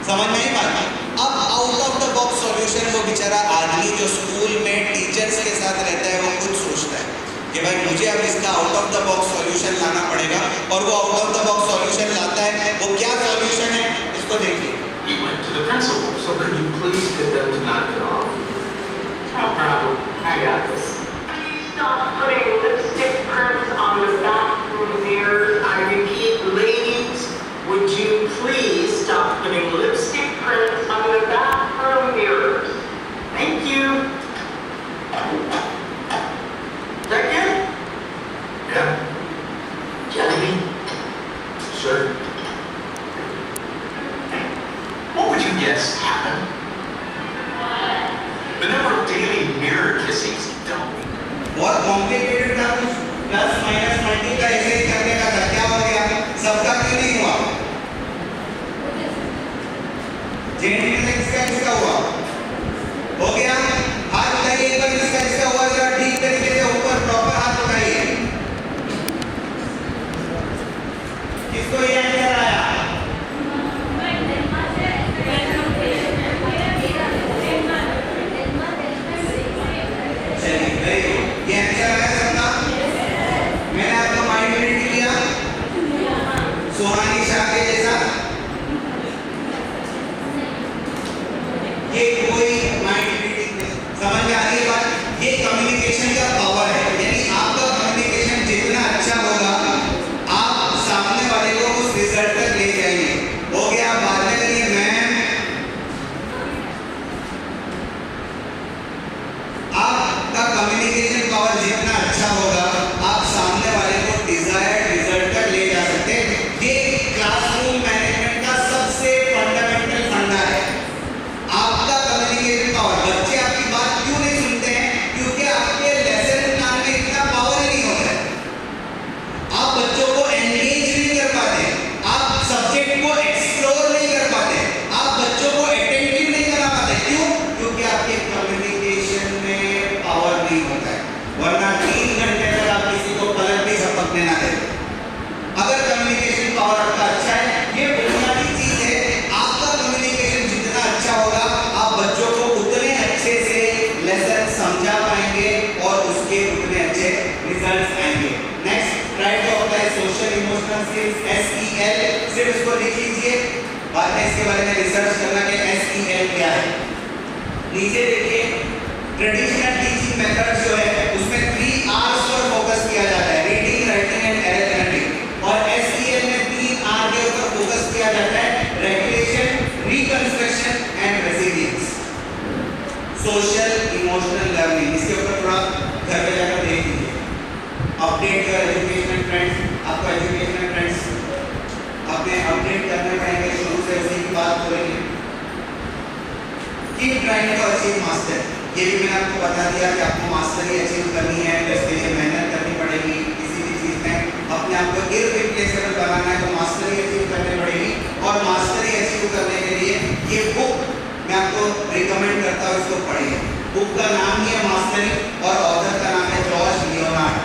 समझ में नहीं पाता। अब out of the box solution वो बेचारा आदमी जो स्कूल में टीचर्स के साथ रहता है, वो खुद सोचता है कि भाई मुझे अब इसका out of the box solution लाना पड़ेगा, और वो out of the box solution लाता है। वो क्या सॉल्यूशन है, इसको देखिए। We went to the principal, so could you please get them to knock it off? No problem, I got this. Please stop putting lipstick prints on the bathroom mirrors. I repeat, ladies, would you please stop putting lipstick prints on the bathroom mirrors? Thank you. Second, Yeah, Jelly. sure. What would you guess happened? The number of daily mirror kissings doubled. बहुत complicated था, कुछ plus minus multi का ऐसे ही करने का था, क्या हो गया, सबका क्यों नहीं हुआ, जेंट में से किसका हुआ, हो गया। हाथ उठाइए एक बार, जिसका हुआ जरा ठीक तरीके से ऊपर प्रॉपर हाथ उठाइए। किसको ये आंसर आया, चलिए वेरी गुड, ये आंसर आया सबका। मैंने आपका माइंड रीड किया सुहानी शाह के जैसा, ये कोई माइंड रीडिंग नहीं। समझ में आ रही है बात, ये कम्युनिकेशन का पावर है, यानी आपका कम्युनिकेशन जितना अच्छा होगा, आप सामने वाले को उस रिजल्ट तक ले जाएंगे। हो गया, बाद में करिए मैम, आपका कम्युनिकेशन पावर जितना अच्छा होगा, आप सामने वाले को डिजायर्ड रिजल्ट तक ले जा सकते हैं। ये क्लासरूम मैनेजमेंट का सबसे फंडामेंटल फंडा है, आपका कम्युनिकेशन पावर। बच्चे आपकी बात क्यों नहीं सुनते हैं, क्योंकि आपके लेसन प्लान में इतना पावर ही नहीं होता है। आप बच्चों को एंगेज नहीं कर पाते, आप सब्जेक्ट को एक्सप्लोर नहीं कर पाते, आप बच्चों को अटेंटिव नहीं करा पाते। क्यों, क्योंकि आपके कम्युनिकेशन में पावर नहीं होता है, वरना 3 घंटे तक आप किसी को पलक भी झपकने ना देते। अगर कम्युनिकेशन पावर आपका अच्छा है, ये बुनियादी चीज है, आपका कम्युनिकेशन जितना अच्छा होगा, आप बच्चों को उतने अच्छे से लेसन समझा पाएंगे और उसके उतने अच्छे रिजल्ट्स आएंगे। Next, try to apply social emotional skills, SEL, सिर्फ इसको लिख लीजिए, बाद में इसके बारे में रिसर्च करना कि SEL क्या है। नीचे देखिए, ट्रेडिशनल टीचिंग मेथड जो है उसमें 3 R's पर फोकस किया जाता है, रीडिंग, राइटिंग एंड अरिथमेटिक, और SEL में 3 R के ऊपर फोकस किया जाता है, regulation, reconstruction and resilience. Social emotional learning, इसके ऊपर थोड़ा घर पे जाकर देख लीजिए। अपडेट योर एजुकेशनल ट्रेंड्स, आपको एजुकेशनल ट्रेंड्स अपने अपडेट करने पड़ेंगे, शुरू से उसी की बात करेंगे। Keep trying to achieve master, ये भी मैंने आपको बता दिया कि आपको मास्टरी अचीव करनी है तो इसके लिए मेहनत करनी पड़ेगी। किसी भी चीज़ में अपने आप को इररिप्लेसेबल बनाना है तो मास्टरी अचीव करनी पड़ेगी, और मास्टरी अचीव करने के लिए ये बुक मैं आपको रिकमेंड करता हूँ, इसको पढ़िए। बुक का नाम ही है मास्टरी और ऑथर का नाम है जॉर्ज लियोनार्ड।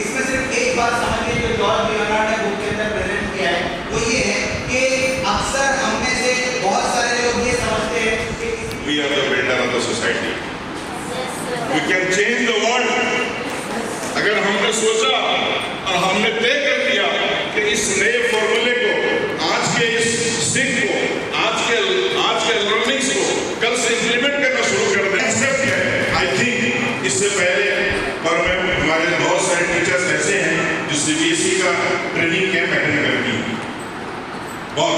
इसमें सिर्फ एक बात समझिए जो जॉर्ज लियोनार्ड ने बुक के अंदर प्रेजेंट किया है, वो ये है कि अक्सर हम में से बहुत सारे लोग ये समझते हैं कि We are the builder of the society. We can change the world. अगर अगर हमने सोचा और हमने तय कर लिया कि इस नए फॉर्मूले को, आज के इस स्टिक को, आज के लर्निंग्स को कल से इंप्लीमेंट करना शुरू कर दें, आई थिंक इससे पहले पर मैं हमारे बहुत सारे टीचर्स ऐसे हैं जो CBSE का ट्रेनिंग कैंप अटेंड करती हैं। बहुत